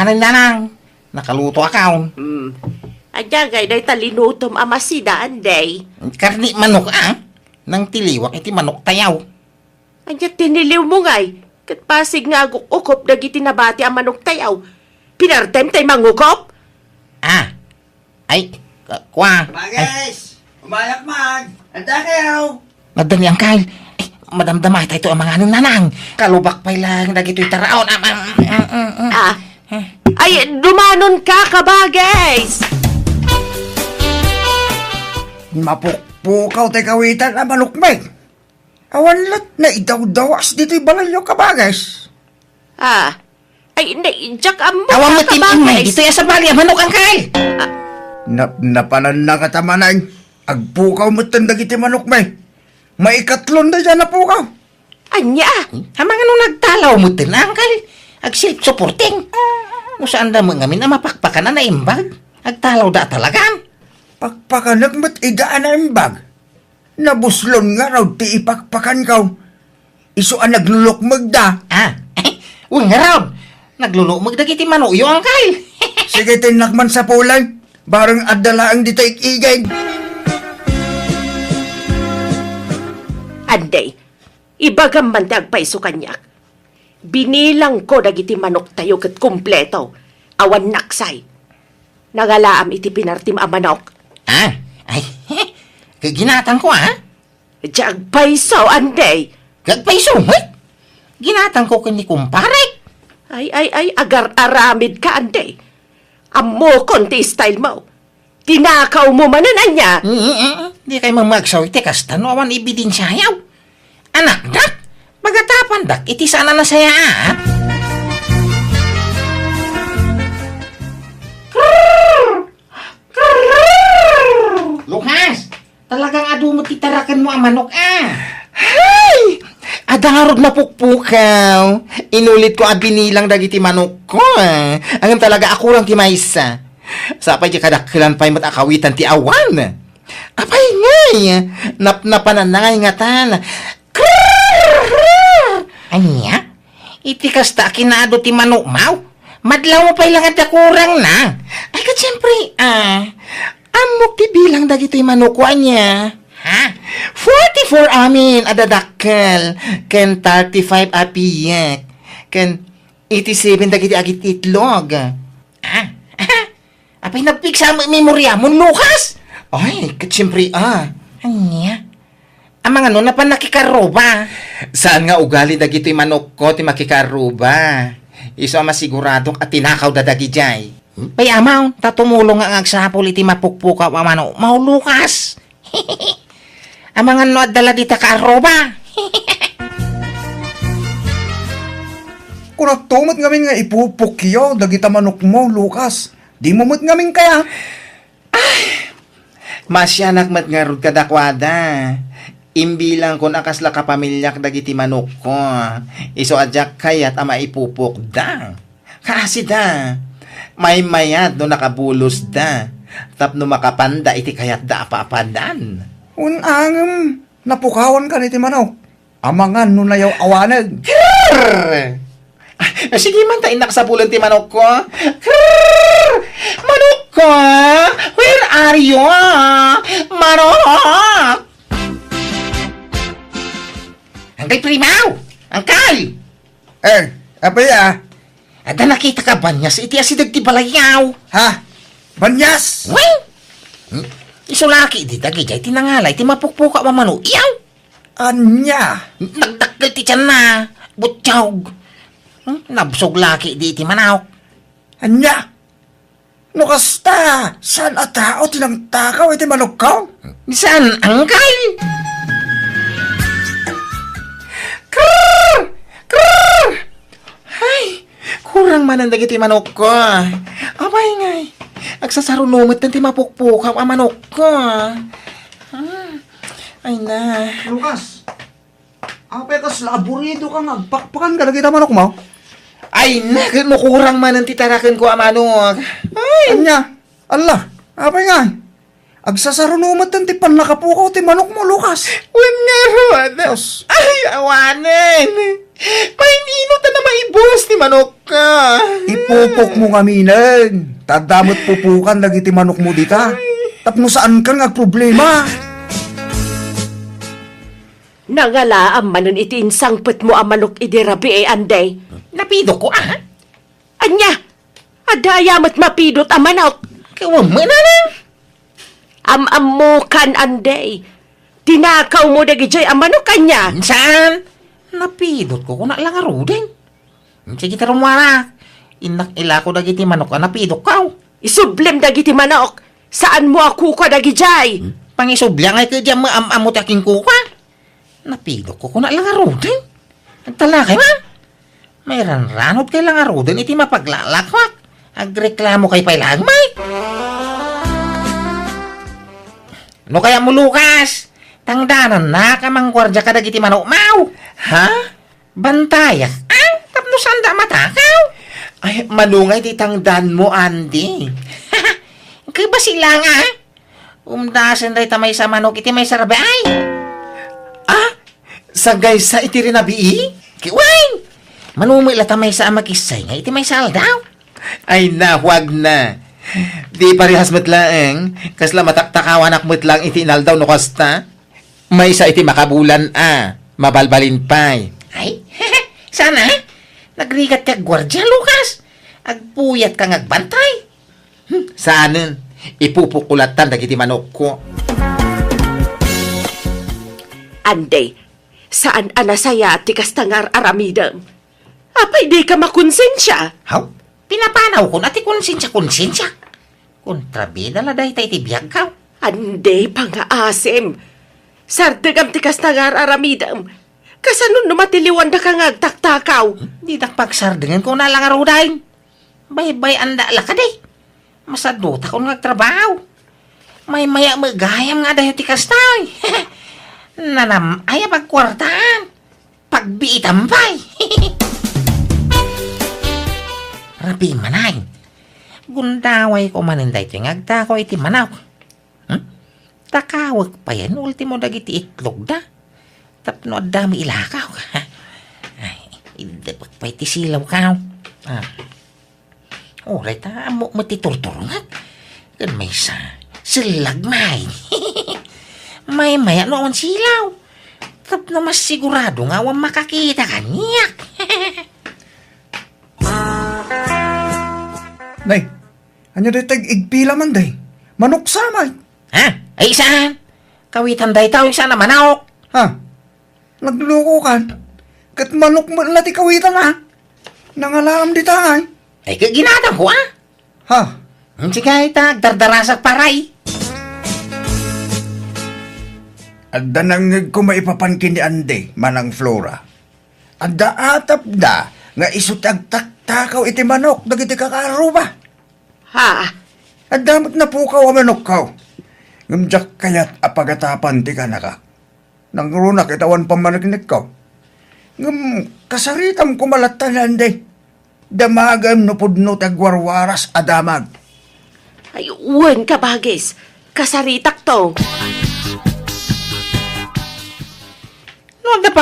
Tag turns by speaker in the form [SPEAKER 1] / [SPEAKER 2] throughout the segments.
[SPEAKER 1] amanganin na nang. Nakaluto akaw.
[SPEAKER 2] Adagay day talinutom amasidaan day.
[SPEAKER 1] Karni manok nang tiliwak iti manok tayaw.
[SPEAKER 2] Anya tiniliw mo ngay. Kat pasig nga ukop dagiti nabati ang manok tayaw. Pinartem tay mangukop?
[SPEAKER 1] Ay, kwa.
[SPEAKER 3] Bagay! Umalakman! Anda kayo!
[SPEAKER 1] Madali ang kal. Madamdamay tayo ito ang mga nanang. Kalubak pa lang dagito'y taraon.
[SPEAKER 2] Ay, dumanon ka kabagays!
[SPEAKER 3] Mapukpukaw tayo kawitan na manukmay. Awanlat na idaw-dawas dito'y balayo kabagays.
[SPEAKER 2] Ay, naidyak ang mo
[SPEAKER 1] Awang
[SPEAKER 2] ka
[SPEAKER 1] matin imay.
[SPEAKER 2] kabagays.
[SPEAKER 1] Dito ya sa bali ang manok ang kal.
[SPEAKER 3] Napanan na katamanan. Agpukaw mo tandag iti manukmay. Maikatlon na dyan na pukaw.
[SPEAKER 2] Anya?
[SPEAKER 1] Amang anong nagtalaw mo din ang kal. Ag self-supporting. Saan da mo ngamin na mapakpakan na naimbag. Agtalaw da talagang.
[SPEAKER 3] Pakpakan mat idaan na imbag. Nabuslon nga raw ti ipakpakan kaw. Iso ang naglulukmag da.
[SPEAKER 1] Uy nga raw. Naglulumag dagiti manuyo ang kal.
[SPEAKER 3] Sige tinakman sa pulay. Barang adala ang dito ikigay.
[SPEAKER 2] Anday, ibagam man ti agpaiso kanyak. Binilang ko dagiti manok tayo kat kumpleto. Awan naksay. Nagalaam iti pinartim a manok.
[SPEAKER 1] Ay, kaginatan ko
[SPEAKER 2] Di agpaiso, anday.
[SPEAKER 1] Kagpaisumit. Ginatan ko kini kumpare.
[SPEAKER 2] Ay, agar-aramid ka, anday. Amo konti style mo. Tinakaw mo manan niya.
[SPEAKER 1] Di kayo mamagsaw iti kastano awan ibidin sayaw. Anak dak, magatapan dak, iti sana na saya Lukas, talagang adumot itarakan mo ang manok Hay! Adarod na pukpukaw. Inulit ko abinilang dagiti manok ko Ang talaga ako lang ti maysa. Sapay di kadakkilan pa'y matakawitan ti awan. Apay ngay, napnapanan na ngay ngatan. Anya? Iti kasta kinado ti manok mau? Madlaw mo pa'y lang at kurang na. Ay kat siyempre, amok ti bilang dagito'y manok ko anya. 44 amin adadakkel. Ken 35 apiyak. Ken 87 dagiti agit itlog. Apay nagpiksa ang memorya mo, Lucas? Ay, katsiyempre, Anya? Ang mga nun na pa nakikaroba. Saan nga ugali dagito'y manok ko, ti makikaroba? Iso ang masiguradong at tinakaw dadagi jay. Pay amaw, tatumulong nga agsapol iti mapukpukaw ang manok. Mau, Lucas! Ang mga nun at dala dita karoba.
[SPEAKER 3] Kung tumat ngamin nga ipupukyo, dagita manok mo, Lucas. Di mo mo't ngamin kaya.
[SPEAKER 1] Masyanak mat nga rod kadakwada. Imbilang ko nakasla kapamilyak dagiti manok ko. Iso adyak kayat ama ipupok da. Kasi da. May mayat no nakabulos da. Tapno makapanda iti kayat da apapadan.
[SPEAKER 3] Unangam, napukawan ka niti manok. Amangan no nayaw awanag.
[SPEAKER 1] Sige man tayo nakasapulan ti manok ko. Manok ko! Where are you? Manok! Angkay primaw! Angkay!
[SPEAKER 3] Apa ya?
[SPEAKER 1] Ada nakita ka ba niya sa iti asidag ti balayaw?
[SPEAKER 3] Ha? Banyas?
[SPEAKER 1] Weng! Isulaki di tagi jay tinangalay ti mapukpuka wa manu. Iyaw!
[SPEAKER 3] Anya?
[SPEAKER 1] Nagdakkel ti tiyan na. Butyaw. Nabsog laki di ti manawk.
[SPEAKER 3] Anya? No kasta, saan at tao tinang takaw iti manok ka?
[SPEAKER 1] Saan angkay? Ay, kurang man ang dagiti manok ko. Abay ngay, agsasarunumit ng ti mapukpukaw ang manok ko. Ay na.
[SPEAKER 3] Lucas, apay kas laburido ka nagpakpakan ka nagita manok mo?
[SPEAKER 1] Ay na, kurang man ang titarakan ko ang manok.
[SPEAKER 3] Anya? Allah, apay nga? Agsasarunumat ang tipan nakapukaw ti manok mo, Lucas.
[SPEAKER 1] Wen nga ron.
[SPEAKER 3] Yes.
[SPEAKER 1] Ay, awanen. Pahinino ta na maibos ni manok ka.
[SPEAKER 3] Ipupok mo ngaminan. Tadamot pupukan lagi ti manok mo dita. Tapno saan ka nga problema?
[SPEAKER 2] Nangala ang manon iti insangpet mo ang manok iti rabi anday.
[SPEAKER 1] Napido ko,
[SPEAKER 2] Anya, adayamat mapidot ang manok.
[SPEAKER 1] Kawam mo na lang.
[SPEAKER 2] Am-am kan anday. Tinakaw mo dagijay ang manok kanya.
[SPEAKER 1] Saan? Napidot ko kung lang arudin. Sige tarumara. Inak ila ko dagiti manok ka napidot ka.
[SPEAKER 2] Isublem dagiti manok. Saan mo ako ka dagijay?
[SPEAKER 1] Pangisublang ay ka dyan maamamot aking kuka. Napidot ko kung lang arudin. Nagtalakay ma. May ranranod kay lang arudin iti mapaglalakwat. Agreklamo kay pailagmay. Ano kaya mo, Lucas? Tangdanan na kamang gwardya ka dagiti manok mau. Ha? Bantaya? Tapno sanda matakaw? Ay, manungay ti tangdan mo, Andy. Kaya ba sila nga? Umdasan day tamay sa manok iti may sarabe ay. Sagay sa iti rinabii? Kiway! Manumila tamay sa amakisay nga iti may saldaw. Ay na, huwag na. Di parehas matlaeng, kasla mataktakawan ak matlang iti inaldaw no kasta. May sa iti makabulan mabalbalin pa'y. Ay, sana, nagrigat kag gwardya, Lucas. Agpuyat kang agbantay. Saanin, ipupukulatan dagiti manok ko.
[SPEAKER 2] Anday, saan anasaya at tikastangar aramidam? Apay di ka makonsensya.
[SPEAKER 1] Haw? Pinapanaw ko nati konsensya. Kontrabida la dahi tayo tibiyag ka.
[SPEAKER 2] Anday pangaasim. Sardagam tikastangar aramidam. Kasanun numatiliwan da ka ngagtaktakaw.
[SPEAKER 1] Di pagsardingan ko na lang aruday. Bay-bay anda la ka day. Masadota ko nagtrabaho. May maya magayam nga dahi tikastay. Nanam ay pagkwartaan. Pagbiitambay. Rabi manay. Gundaway ko maninday tingagta ko iti manaw. Takawag pa yan. Ultimo dagiti itlog da. Tapno dami ilakaw. Ay, idabag pa iti silaw ka. Oray ta, mo matiturturungat. Gan may sa silagmay. May maya no awan silaw. Tapno mas sigurado nga awan makakita kanyak.
[SPEAKER 3] Nay, anya day tag-igpila man day. Manok samay.
[SPEAKER 1] Ay saan? Kawitan day tao isa na manawak.
[SPEAKER 3] Ha? Nagloko kan. Kat manok mo na ti kawitan Nangalam di tangay.
[SPEAKER 1] Ay kaginatang ko
[SPEAKER 3] Ha?
[SPEAKER 1] Sige tag dardarasak paray.
[SPEAKER 3] Adda nang ko maipapankin ni Ande, manang Flora. Adda atap da, nga isutag taktakaw iti manok, dagiti kakaro ba?
[SPEAKER 2] Ha?
[SPEAKER 3] Adamot na po kaw manok kaw. Ngamjak kayat apagatapan ti kanaka. Nang runak itawan pamanakinig kaw. Ngam kasaritam kumalatan Ande. Damagam no pudno tagwarwaras adamag.
[SPEAKER 2] Ay, uwan ka bagis. Kasaritak to.
[SPEAKER 1] No, da pa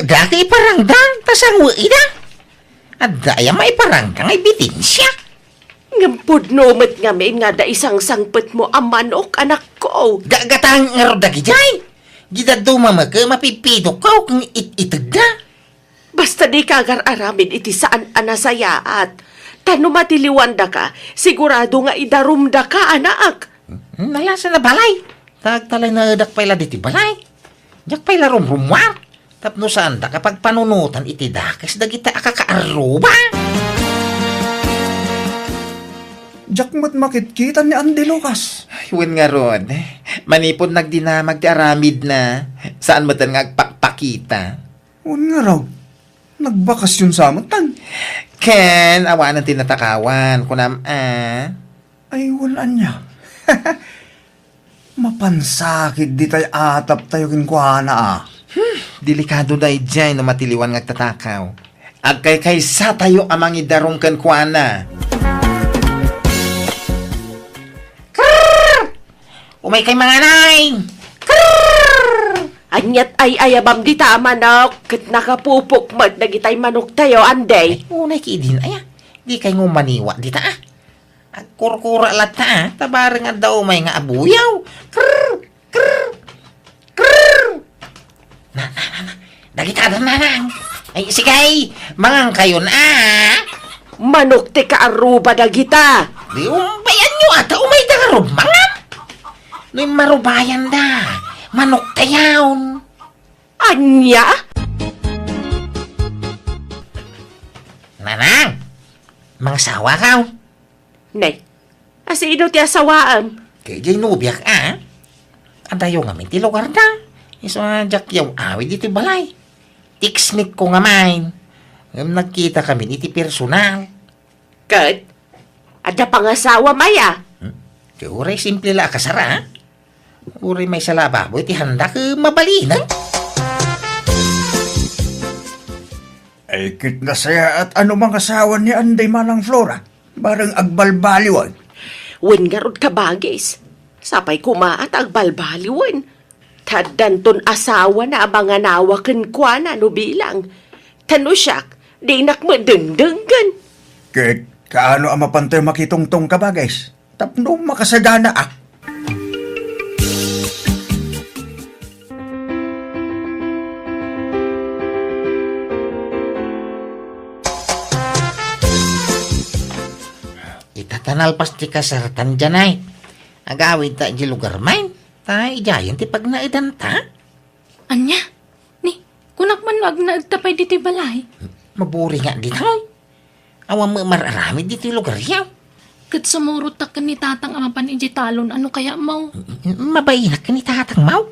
[SPEAKER 1] dati iparangdang, tasang uida. At daya maiparangdang ay bitensya.
[SPEAKER 2] Ngampod nomet nga may nga da isang sangpet mo ang manok, anak ko.
[SPEAKER 1] Gagatang nga rodagi jay. Gida dumama ka, mapipidok ka kung itid na.
[SPEAKER 2] Basta di kagar aramin iti saan anasaya at tano matiliwan da ka, sigurado nga idarum da ka, anak.
[SPEAKER 1] Nalasa na balay. Tagtalay na edak pala diti balay. Jak pala rumrumwar. Tapno saan da kapag panunutan iti dakas dagita akakaaruba.
[SPEAKER 3] Jak mat makitkitan ni Ande Lucas.
[SPEAKER 1] Yun nga ron. Manipod nagdinamag ti aramid na. Saan mo tan ngagpakpakita?
[SPEAKER 3] Un nga raw. Nagbakasyon sa amatan.
[SPEAKER 1] Ken, awanan tinatakawan. Kunam,
[SPEAKER 3] Ay, wala niya. Mapansakit di tayo atap tayo kinkuhana
[SPEAKER 1] Delikado dahi dyan no matiliwan ngagtatakaw. Agkay kaysa tayo amang idarong kan kuana. Umay kay mga nay!
[SPEAKER 2] Anyat ay ayabam di ta manok. Kat nakapupok mag nagitay manok tayo, anday.
[SPEAKER 1] Unay kidin, ay, di kay ngumaniwa, di ta, kurkura lat ta, tabarang nga daw may nga abuyaw. Krrr! Krrr! Krrr! Dagita na nang. Ay, sigay, mangang kayo na,
[SPEAKER 2] Manok ti kaaruba dagita.
[SPEAKER 1] Di umbayan nyo ata, umay da nga mangan. No'y marubayan da, manok tayawn.
[SPEAKER 2] Anya?
[SPEAKER 1] Nanang, mangsawa ka.
[SPEAKER 2] Nay, asino ti asawaam?
[SPEAKER 1] Kaya jay nubiyak Adayo nga ti lugar na. Iso nga jakyaw awi dito balay. Tiksnik ko nga main. Nagkita kami iti personal.
[SPEAKER 2] Kat, ada pangasawa maya.
[SPEAKER 1] Kaya uray simple la kasara. Uray may salababo iti handa ka mabalina.
[SPEAKER 3] Ay, kit na saya at ano mang asawa ni Anday Manang Flora. Barang agbalbaliwan.
[SPEAKER 2] Wen nga rod kabagis. Sapay kumaat agbalbaliwan. Tadanton asawa na mga nawakan kwa na no bilang. Tanusyak, di nakmadengdenggan.
[SPEAKER 3] Kit, kaano ang mapantay makitungtong ka ba, guys? Tapno makasagana
[SPEAKER 1] Itatanal pas ti kasaratan dyan ay. Agawid ta di lugar main. Ta ijayan ti pag naidan ta.
[SPEAKER 4] Anya? Ni, kunak man wag na agtapay diti balay.
[SPEAKER 1] Maburi nga dito. Awang mo mararami dito lugar yaw.
[SPEAKER 4] Kat sumurot ta ka ni tatang amapan iji talon, ano kaya mo?
[SPEAKER 1] Mabayinak ka ni tatang mau.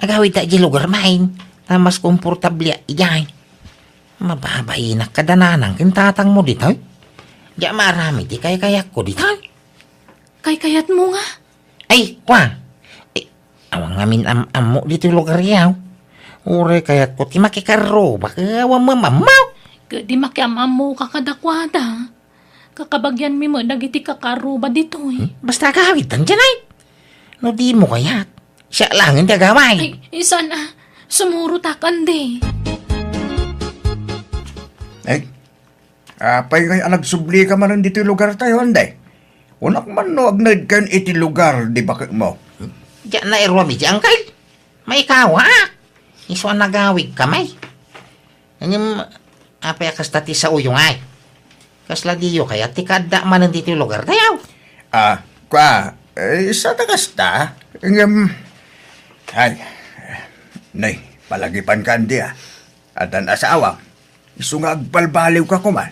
[SPEAKER 1] Agawid ta di lugar main. Ta mas komportable ijay. Mababayinak ka dananang kin tatang mo dito. Di marami di kaya ko dito.
[SPEAKER 4] Kay kayat mo nga.
[SPEAKER 1] Ay, kwa. Awang ngamin mo dito lugar yaw. Ure kayat ko ti makikaro. Baka awang mamamaw.
[SPEAKER 4] Di makiamam mo kakadakwada. Kakabagyan mi mo dagiti kakaruba dito eh.
[SPEAKER 1] Basta agawid tan dyan ay. No di mo kayat. Siya lang hindi agaway.
[SPEAKER 4] Ay, isa na. Sumurot akande.
[SPEAKER 3] Ay, apay kay nagsubli ka man dito lugar tayo, Anday. Unak man no agnad kan iti lugar, di ba mo?
[SPEAKER 1] Diyan na irwami di angkay. May kawa. Iso ang nagawig kamay. Ngam, apay akastati sa uyong ay. Kasla diyo kaya tikada man dito lugar tayo.
[SPEAKER 3] Isa na kasta. Ay, nay, palagipan ka hindi At ang asawa, iso nga agbalbaliw ka kuman.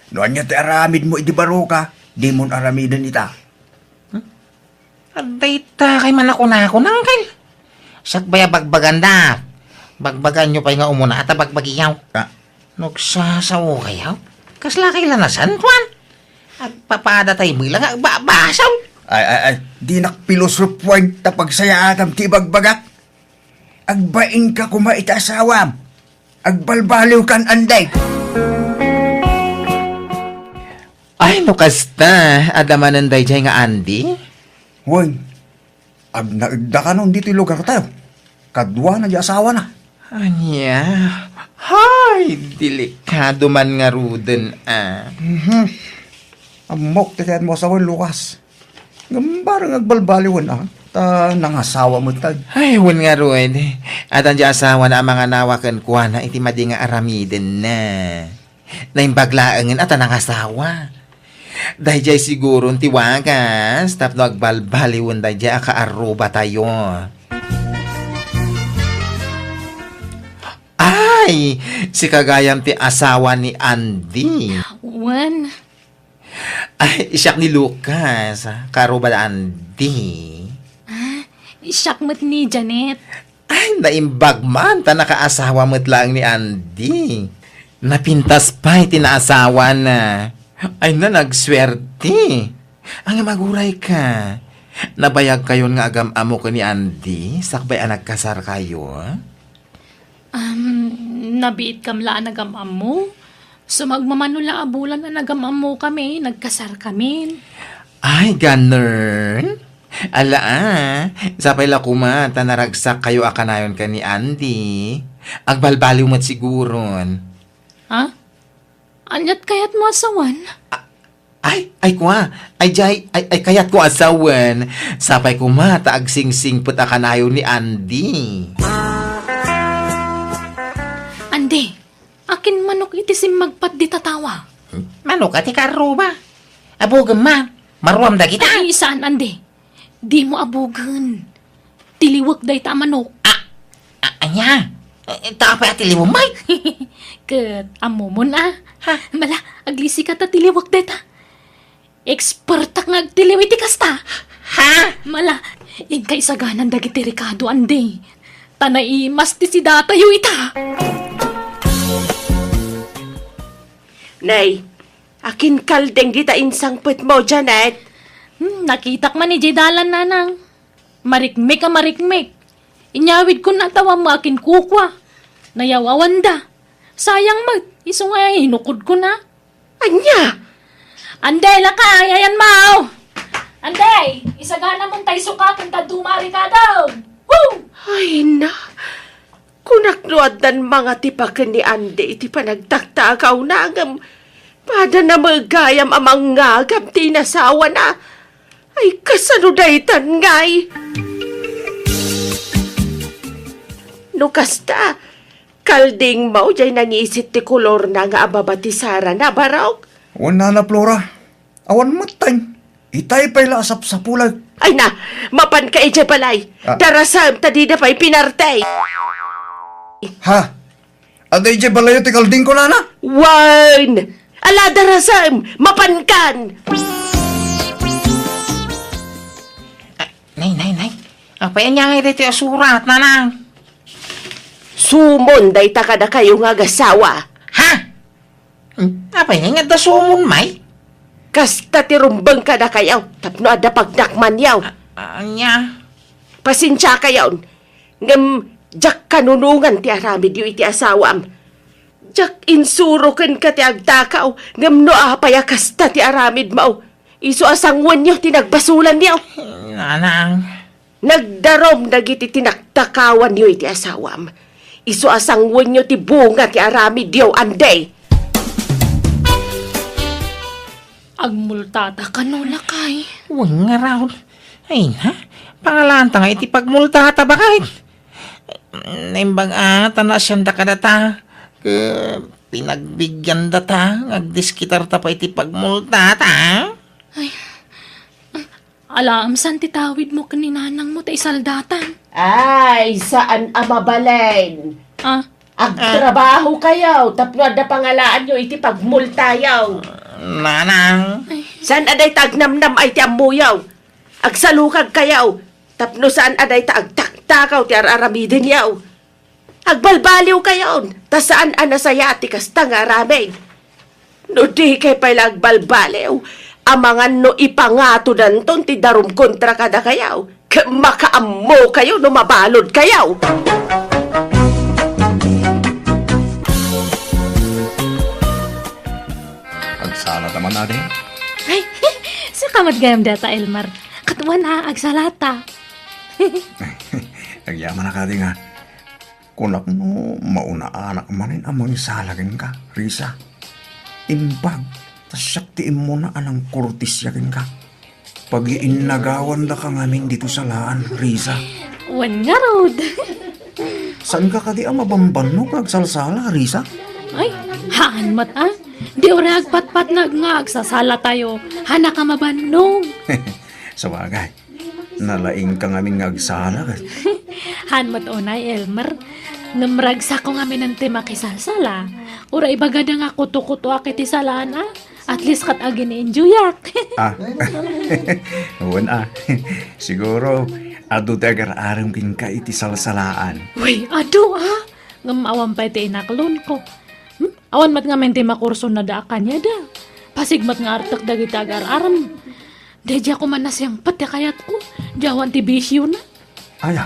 [SPEAKER 3] Noan niya ti aramid mo idibaro ka, di mo aramidan ita.
[SPEAKER 1] Aday ta kay man ako nang kay. Sakbaya bagbaganda. Bagbagan nyo pa nga umuna at bagbagiyaw. Nagsasawo kayaw. Kasla kay lanasan, Juan. Agpapada tayo bilang agbabasaw.
[SPEAKER 3] Ay, di nakpilosopuan tapag saya agam ti bagbagak. Agbain ka kuma ita asawam. Agbalbaliw kan Anday.
[SPEAKER 1] Ay, no kasta. Adamanan day jay nga Andy.
[SPEAKER 3] Hoy, agnaigda ka nun dito lugar tayo. Kadwa na di asawa na.
[SPEAKER 1] Anya. Hay, delikado man nga ruden
[SPEAKER 3] Amok titiyan mo asawa Lucas. Barang agbalbaliwan ta nangasawa mo tag.
[SPEAKER 1] Ay, wan nga rued. At ang asawa na ang mga nawakan kuha na iti madi nga aramiden na. Naimbaglaangin at ang asawa. Dahil jay siguro tiwagas. Tapno agbalbaliwan dahil jay akaaruba tayo. Ay, si kagayam ti asawa ni Andy.
[SPEAKER 4] Wan,
[SPEAKER 1] Ay, siyak ni Lucas. Karuba na Andy.
[SPEAKER 4] siyak mo't ni Janet.
[SPEAKER 1] Ay, naimbag man, ta nakaasawa mo't lang ni Andy. Napintas pa iti naasawa na. Ay na, nagswerte. Ang maguray ka. Nabayag kayon nga agam-amo ko ni Andy. Sakbay ang nagkasar kayo.
[SPEAKER 4] Nabiit kamla nagamam mo. Sumagmamano lang abulan na nagamam mo kami. Nagkasar kami.
[SPEAKER 1] Ay, ganern. Ala sapay la kumata naragsak kayo akanayon ka ni Andy. Agbalbaliw mo't siguron.
[SPEAKER 4] Ha? Anyat kayat mo asawan?
[SPEAKER 1] Ay kwa, ay kayat ko asawan. Sapay kumata agsingsing put akanayon ni Andy.
[SPEAKER 4] Ande, akin manok itisim magpat di tatawa.
[SPEAKER 1] Manok ati karuba. Abogam ma, maruam da kita.
[SPEAKER 4] Ay, saan, ande? Di mo abugan. Tiliwag day ta manok.
[SPEAKER 1] Anya, tapay ati limumay.
[SPEAKER 4] Kat, amo mo na. Ha? Mala, aglisi ka ta tiliwag day ta. Expert nga agtiliw iti kasta.
[SPEAKER 1] Ha?
[SPEAKER 4] Mala, in kay saganan dagiti Ricardo, ande. Tanay, mas ti si datayo ita.
[SPEAKER 2] Nay, akin kaldeng kita insang put mo, Janet.
[SPEAKER 4] Nakitak man ni Jedalan nanang. Marikmik ka marikmik. Inyawid ko na tawa mo akin kukwa. Nayawawan da. Sayang mag, iso nga hinukod ko na.
[SPEAKER 2] Anya?
[SPEAKER 4] Anday, lakay, ayan mau. Anday, isagana mong tayo sukatan ta dumari ka daw. Woo!
[SPEAKER 2] Ay na, kunakluad dan mga tipakan ni Ande, iti panagtaktakaw na agam. Pada na magayam amang ngagam tinasawa na. Ay kasanudaytan ngay. Nukasta, kalding mo jay nangisit ti kolor na nga ababatisara na barok.
[SPEAKER 3] Wala na, Flora. Awan matay. Itay pa'y lasap sa pulag.
[SPEAKER 2] Ay na, mapan ka ijay balay. Darasam, tadi na pa'y pinartay.
[SPEAKER 3] Ha? Aday jay balayo ti kalding ko, nana?
[SPEAKER 2] Wan! Ala darasam, mapan kan!
[SPEAKER 1] Nay. Apay niya nga dito surat, nanang.
[SPEAKER 2] Sumon day ta kada kayo nga gasawa.
[SPEAKER 1] Ha? Apay nga da sumon, may?
[SPEAKER 2] Kasta ti rumbang kada kayaw, tapno ada pagdakman yaw.
[SPEAKER 1] Anya?
[SPEAKER 2] Pasensya kayaw. Ngam, jak kanunungan ti aramid yu iti asawam. Jak insurukan ka ti agtakaw, ngam no apaya kasta ti aramid mau. Iso asangwan yaw tinagbasulan yaw.
[SPEAKER 1] Nanang.
[SPEAKER 2] Nagdarom dagiti tinaktakawan yu iti asawam. Iso asangwan yaw ti bunga ti aramid yaw anday.
[SPEAKER 4] Agmultata ka no, lakay.
[SPEAKER 1] Huwag nga raw. Ay na, pangalanta nga iti pagmultata ba kahit? Naimbang na siyang da kadata. Pinagbigyan data, agdiskitar ta pa iti pagmultata.
[SPEAKER 4] Ay, alam, saan titawid mo kaninanang mo ta isaldatan?
[SPEAKER 2] Ay, saan amabalen?
[SPEAKER 4] Ah,
[SPEAKER 2] Agtrabaho kayaw, tapno ada pangalaan nyo iti pagmultayaw.
[SPEAKER 1] Nanang.
[SPEAKER 2] Saan aday tagnamnam ay ti amuyaw? Agsalukag kayaw, tapno saan aday ta agtaktakaw ti araramidin yaw. Agbalbaliw kayaw, ta saan anasaya ti kasta nga aramig. No di kay pala agbalbaliw, amangan no ipangato danton ti darum kontra kada kayaw. Makaammo kayo no mabalod kayaw.
[SPEAKER 3] Agsalat naman natin.
[SPEAKER 4] ay, sa kamad gayam data, Elmar. Katuan na, agsalata.
[SPEAKER 3] Nagyaman na ka di nga. Kunak no, mauna anak manin amang salagin ka, Risa. Imbag, tas saktiin mo na anang kurtisyakin ka. Pag-iinagawan da ka ngamin dito sa laan, Risa.
[SPEAKER 4] Wan nga, Rod.
[SPEAKER 3] Saan ka kadi ang mabamban no kagsalsala, Risa?
[SPEAKER 4] Ay, haan mat ah. Di ora agpat-pat nga agsasala tayo. Hana ka mabanong.
[SPEAKER 3] Sa bagay, nalaing ka ngamin ngagsala.
[SPEAKER 4] Han mat onay, Elmer. Namragsa ko ngamin ng tema kisalsala. Ura ibagada nga kuto-kuto akiti salaan ah. At least kat agin enjoyak.
[SPEAKER 3] Huwag siguro, ado tagar aram kin ka iti salsalaan.
[SPEAKER 4] Uy, ado ah. Ngamawan pa iti inaklon ko. Awan mat nga mente makurso na da kanya da. Pasigmat nga artak dagiti agar-aram. Deja ko man nasyang pati kayat ko. Jawan ti bisyo na.
[SPEAKER 3] Aya.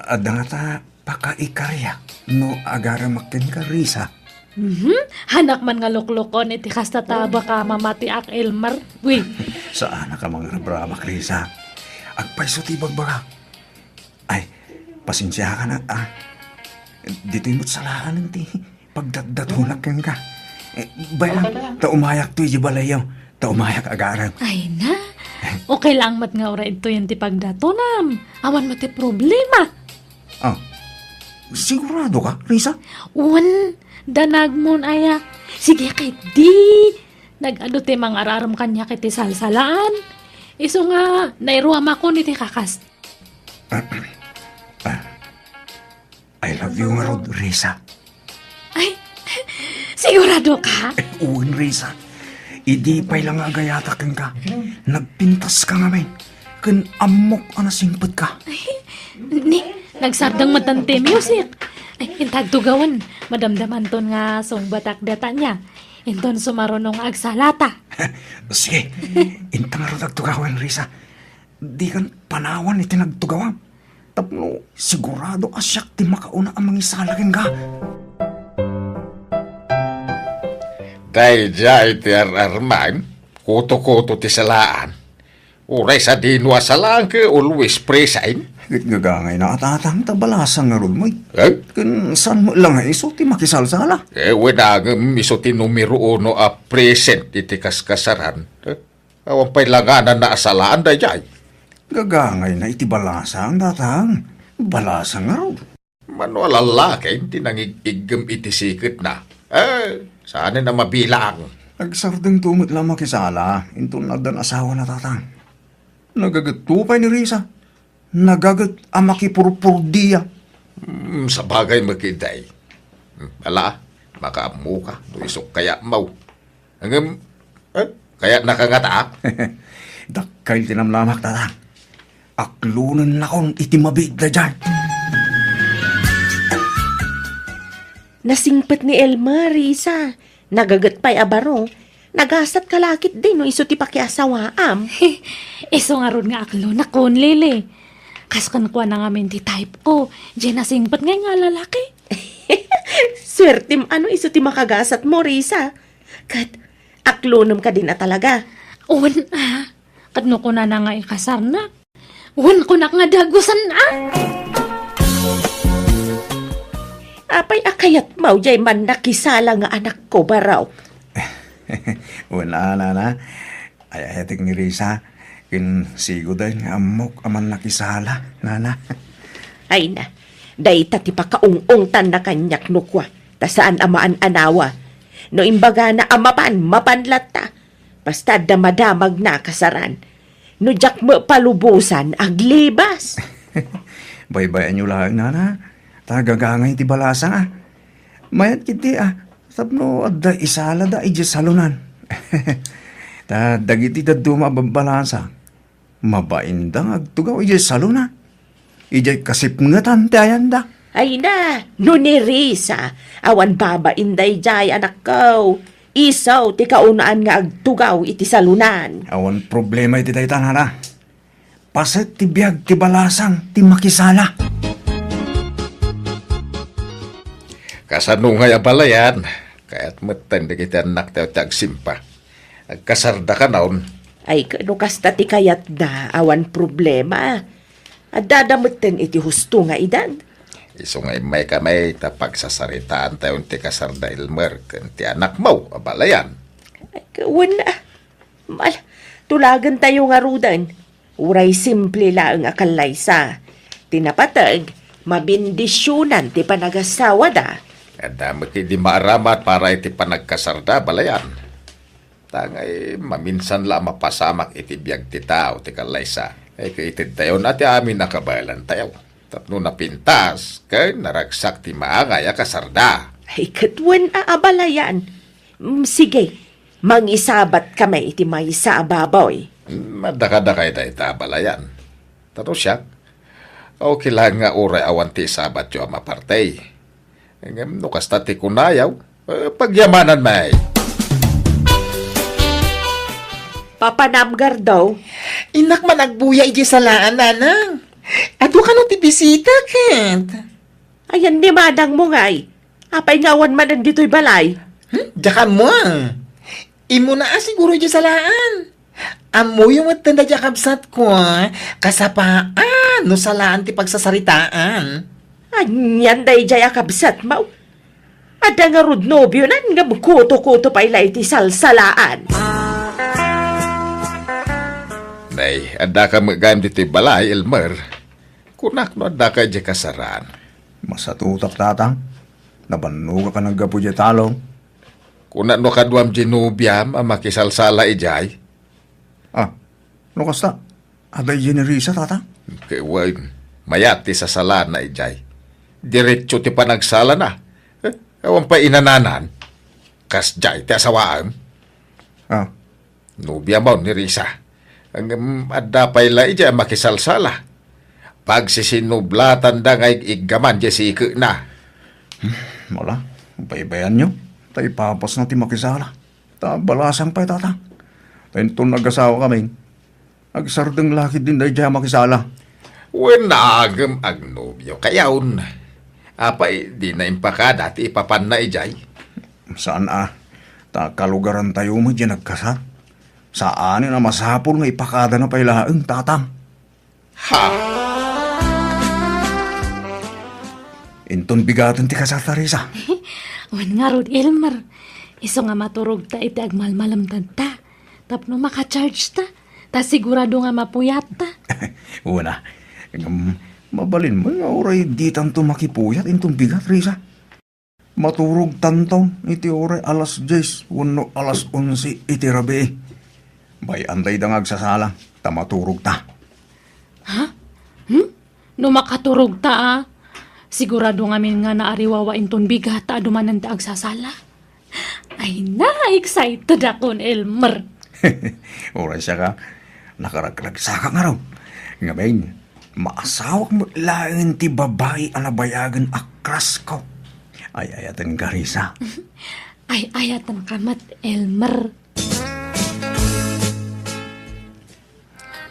[SPEAKER 3] Ada nga ta pakaikarya no agara makin ka, Risa.
[SPEAKER 4] Hanak man nga luklukon iti kasta taba ka mamati ak Elmar. Uy,
[SPEAKER 3] Saan ka mga rabrama, Krisa? Agpaiso ti bagbaga. Ay, pasensya ka na, Dito yung salaan ti pagdadatunak yan ka. Bayang, taumayak to yung balayaw. Taumayak agaran.
[SPEAKER 4] ay na. Okay lang mat nga ora ito yung tipagdatonam. Awan mati problema.
[SPEAKER 3] Sigurado ka, Risa?
[SPEAKER 4] Un, danag mon aya. Sige kay di. Nag-ano ti mang araram kanya kiti salsalaan. Iso nga, nairuam ako ni ti kakas.
[SPEAKER 3] I love you nga, Rod, Risa.
[SPEAKER 4] Ay, sigurado ka?
[SPEAKER 3] Uwin, Risa. Idi pa'y lang agayatakin ka. Nagpintas ka nga, men. Kan amok anasingpot ka.
[SPEAKER 4] Ni, nagsardang matante music. Ay, intag tugawan. Madamdaman ton nga song batak data niya. Inton sumarunong agsalata.
[SPEAKER 3] Sige, intang nga nagtugawan, Risa. Di kan panawan iti nagtugawan. Tapno, sigurado asyak ti makauna ang mangisalakin ka.
[SPEAKER 1] Dahil dya iti ararman, kuto-kuto ti salaan. Uray sa dinwa salaan ke always presain.
[SPEAKER 3] Gagangay na atatang tabalasang nga ron mo.
[SPEAKER 1] Eh?
[SPEAKER 3] Kan saan mo lang iso ti makisalsala.
[SPEAKER 1] Wenagam iso ti numero 1 a present iti kaskasaran. Awan pa'y langanan na asalaan da jay.
[SPEAKER 3] Gagangay na iti balasang datang. Balasang nga ron.
[SPEAKER 1] Manual lalaki, hindi nangigigam iti sikit na. Saan na mabilang?
[SPEAKER 3] Nagsardeng tumot lang makisala. Intun nagdan asawa na tatang. Nagagatupay ni Risa. Nagagat ang makipurpurdiya.
[SPEAKER 1] Sa bagay makiday. Ala, makaamu ka. Isok kaya mau. Hanggang, kaya nakangata.
[SPEAKER 3] Dakay tinamlamak tatang. Aklunan na kong itimabid na dyan.
[SPEAKER 2] Nasingpet ni Elmar, Risa. Nagagat pa'y abaro. Nagasat kalakit din no iso ti pakiasawaam.
[SPEAKER 4] Iso nga ron nga aklo na kon lili. Kaskan ko na nga men ti type ko. Diyan nasingpat nga lalaki.
[SPEAKER 2] Swertim ano iso ti makagasat mo, Risa. Kat, aklonam ka din na talaga.
[SPEAKER 4] Un, kadno ko na nga ikasar na. Un ko na nga dagusan
[SPEAKER 2] Apay akayat mau jay man nakisala nga anak ko baraw.
[SPEAKER 3] Wala na. Ay ayatik ni Risa. Kin sigo dahil nga amok aman nakisala, nana.
[SPEAKER 2] Ay na, day tati pa kaung-ung tan na kanyak nukwa. Ta saan amaan anawa. No imbaga na amapan, mapanlat ta. Basta damadamag na kasaran. No jak mo palubusan, aglibas.
[SPEAKER 3] Baybayan nyo lang, nana. Tagagangay ti balasang Mayat kiti Tapno adda isala da iji salunan. Ta dagiti da dumababalansa. Mabaindang agtugaw iji saluna. Iji kasipngatan ti ayanda.
[SPEAKER 2] Ay na, no ni Risa. Awan baba inday jay anak ko. Isaw ti kaunaan nga agtugaw iti salunan.
[SPEAKER 3] Awan problema iti daytan hana. Paset ti biag ti balasang ti makisala.
[SPEAKER 1] Kasanungay abalayan, kaya't matan di kita anak tayo tagsimpa. Agkasarda ka naon.
[SPEAKER 2] Ay kano kasta ti kayat da, awan problema. Adadamutin iti husto nga idan.
[SPEAKER 1] Iso nga may kamay tapag sasaritaan tayo ti kasarda Elmer kan ti anak mo, abalayan.
[SPEAKER 2] Ay kawan na. Tulagan tayo nga rudan. Uray simple lang akalaysa. Tinapatag, mabindisyonan ti panagasawa da.
[SPEAKER 1] Dami ti di maaramat para iti panagkasarda, balayan. Tangay, maminsan la mapasamak iti biyag ti tao, ti kalaysa. Ay kaitid tayo na ti amin nakabayalan tayo. Tapno napintas, kay naragsak ti maangay kasarda.
[SPEAKER 2] Ay katwan abalayan. Sige, mangisabat kami iti may sa ababoy.
[SPEAKER 1] Madakadakay tayo ta, balayan. Tano siya, okay lang nga oray awan ti sabat yo mapartay. No kasta ti kunayaw, pagyamanan may.
[SPEAKER 2] Papanamgar daw.
[SPEAKER 1] Inak man nagbuya iji salaan, nanang. Ado ka no ti bisita, Kent.
[SPEAKER 2] Ayan ni madang mo ngay. Apay ngawan man ang dito'y balay.
[SPEAKER 1] Jaka mo. Imo na siguro dyan salaan. Amo yung matanda dyan kabsat ko, kasapaan, no salaan ti pagsasaritaan.
[SPEAKER 2] Anyan day jaya kabsat mau. Ada nga rod nobyo nan nga bukuto-kuto pa ila iti salsalaan.
[SPEAKER 5] Nay, ada ka magayam dito balay, Elmer. Kunak no ada ka dyan kasaran.
[SPEAKER 3] Masatutak tatang. Nabanuga ka naggapo dyan talong.
[SPEAKER 5] Kunak no kaduam ginubyam, ang makisalsala ijay.
[SPEAKER 3] No kasta? Aday generisa tatang?
[SPEAKER 5] Kaya mayati sa sala na ijay. Diretso ti panagsala na. Awan pa inananan. Kas jay ti asawaan. Nubya mo ni Risa. Ang adda pa ila ijay makisalsala. Pag sisinublatan da ngay igaman jay si Ike na.
[SPEAKER 3] Wala. Baybayan nyo. Tay papas na ti makisala. Balasang pa tatang. Tentong nag-asawa kami. Agsardeng laki din dahi dyan makisala.
[SPEAKER 5] Wenagem agnobyo kayaon. Apay, di na impaka dati ipapan na ijay.
[SPEAKER 3] Saan kalugaran tayo mo dyan nagkasa? Saan na masapol nga ipakada na pailaang tatang?
[SPEAKER 5] Ha?
[SPEAKER 3] Inton bigatan ti kasata Risa.
[SPEAKER 4] Wan nga rod, Elmer. Iso nga maturog ta iti agmalmalam ta. Tapno maka-charge ta. Ta sigurado nga mapuyat ta.
[SPEAKER 3] Una, mabalin mo nga oray di tanto makipuyat intong bigat Risa. Maturog tantong iti oray alas 10, wano alas 11 iti rabi. Bay anday dangag sasala, ta maturog ta.
[SPEAKER 4] No makaturog ta sigurado ngamin nga naariwawa inton bigat ta adumanan ta agsasala. Ay na-excited akon, Elmer.
[SPEAKER 3] Oray siya ka, nakaraglagsaka nga raw. Ngayon, maasawak mo laing ti babae anabayagan akras ko. Ay ayatan ka Risa.
[SPEAKER 4] Ay ayatan kamat, Elmer.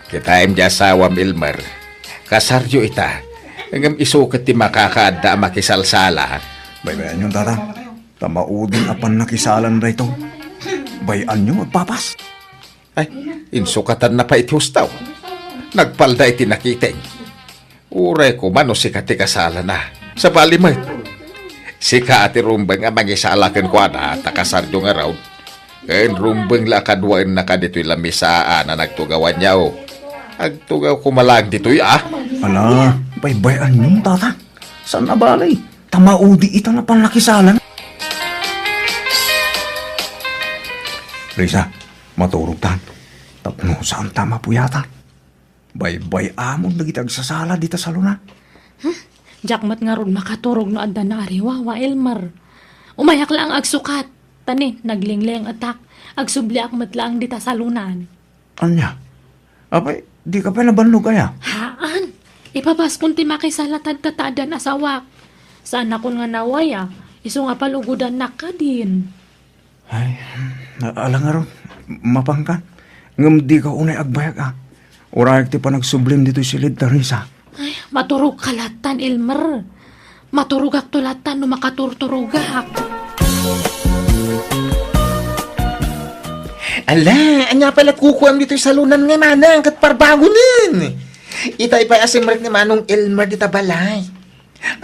[SPEAKER 5] Kita im jasawam Elmer. Kasaryo ita. Ang isukat ti makakaada makisalsala.
[SPEAKER 3] Baybayan yung tatang. Tamaudin apan nakisalan na ito. Bayan nyo magpapas.
[SPEAKER 5] Ay, insukatan na pa iti hustaw. Nagpalda iti nakiteng. Uray ko man o sika ti kasala na. Sa balimat. Sika ati rumbeng ang mangisalakan ko na takasaryo nga raw. Kain rumbeng lakadwain na ka dito'y lamisaan na nagtugawan niya o. Agtugaw ko malang dito'y
[SPEAKER 3] Ala, baybayan nyo tatang. Saan na balay? Tamaudi ita na panlakisalan. Risa, maturog tan. Tapno saan tama puyatan. Baybay amon nagitag sasala dita sa luna.
[SPEAKER 4] Jakmat nga ron makaturog no adda na ariwawa, Elmer. Umayak lang agsukat. Tani, naglingleng atak. Agsubli akmat lang dita sa lunan.
[SPEAKER 3] Anya? Apay, di ka pa nabanlog kaya?
[SPEAKER 4] Haan? Ipapas kung ti makisalatad tataadan asawak. Saan akon nga nawaya? Iso nga palugudan na ka din.
[SPEAKER 3] Ay, alang nga ron. Mapangkan. Ngam di ka unay agbayag Urayag ti pa nagsublim dito silid ta Risa.
[SPEAKER 4] Ay, maturog kalatan, Elmer. Maturugak tulatan no makaturturugak.
[SPEAKER 1] Ala, anya pala't kukuam dito sa lunan nga manang kat parbagunin. Itay pa asimrek ni manong Elmer dita balay.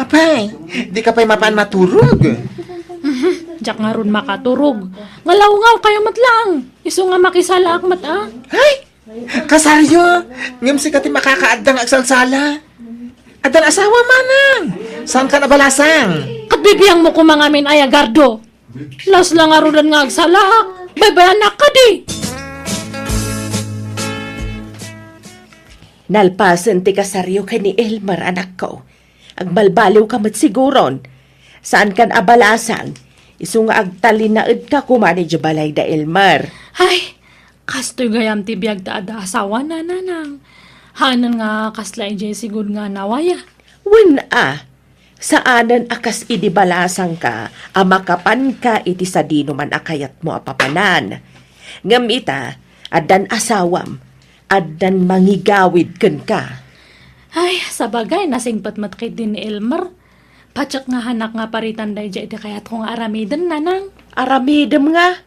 [SPEAKER 1] Apay, di ka pa'y mapan maturog.
[SPEAKER 4] Jak nga ron makaturog. Ngalaw-ngaw kayo matlang. Iso nga makisala akmat
[SPEAKER 1] Ay, kasaryo, ngam si kati makakaadang agsalsala. Adan asawa manang. Saan ka nabalasang?
[SPEAKER 4] Katbibiyang mo kumangamin ay agardo. Las lang nga ron nga agsalak. Baybayan na ka di.
[SPEAKER 2] Nalpasan ti kasaryo kay ni Elmer anak ko. Agbalbaliw ka mat siguron. Saan kan abalasang? Isu nga agtalinaed ka kumani di balay da Elmer.
[SPEAKER 4] Ay, kastoy gayam ti biyag ta ada asawa na nanang. Hanan nga kaslay jay sigud nga nawaya.
[SPEAKER 2] Wen saanan akas idi balasang ka, amakapan ka iti sadino man akayat mo apapanan. Ngam ita, adan asawam, adan mangigawid ken ka.
[SPEAKER 4] Ay, sa bagay nasingpat matkit din ni Elmer. Patsak nga hanak nga paritan day iti kayat ko nga aramidan nanang.
[SPEAKER 2] Aramidem nga.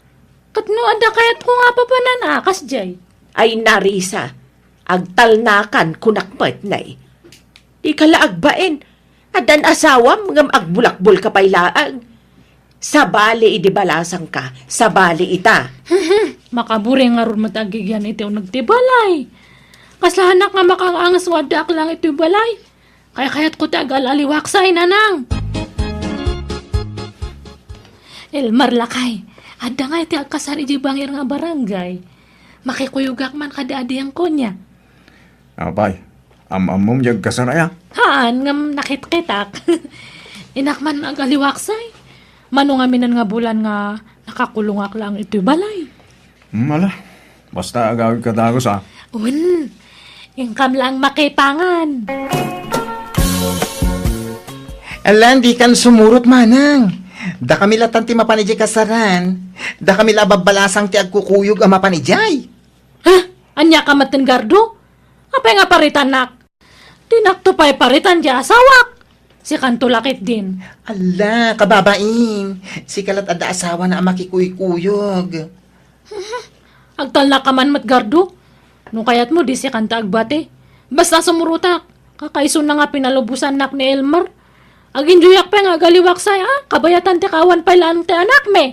[SPEAKER 4] Katno ada kayat ko nga papanan akas jay.
[SPEAKER 2] Ay narisa. Agtalnakan kunakpet nay. Di kalaagbain. Adan asawam ngam agbulakbol ka pailaang. Sa bali idibalasang ka, sa bali ita.
[SPEAKER 4] Makaburi nga ron matagigyan iti o nagtibalay. Kaslahanak nga makangangas wadak lang iti balay. Kaya kayat ko tagal aliwaksay nanang. Elmar lakay. Ada nga iti agkasar iti bangir nga barangay. Makikuyugak man kada adiyang konya.
[SPEAKER 3] Apay, amom jag kasaraya.
[SPEAKER 4] Haan ngam nakit-kitak. Inakman ang aliwaksay. Mano nga minan nga bulan nga nakakulungak lang iti balay.
[SPEAKER 3] Ala, basta agawid ka tagos
[SPEAKER 4] Ingkam lang makipangan.
[SPEAKER 1] Alan, di kan sumurot manang. Da kami latan ti mapanijay kasaran. Da kami lababalasang ti agkukuyog ang mapanijay.
[SPEAKER 4] Ha? Anya ka matin gardo? Apay nga paritan nak? Tinak to pa'y paritan di asawak. Si kantulakit din.
[SPEAKER 1] Ala, kababain. Si kalat ada asawa na ang makikuyog.
[SPEAKER 4] Agtal na ka man mat gardo. Nung kayat mo di si kanta agbate. Basta sumurutak. Kakaiso na nga pinalubusan nak ni Elmer. Agin juyak pa nga galiwaksay kabayatan ti kawan pa ilan ti anak me.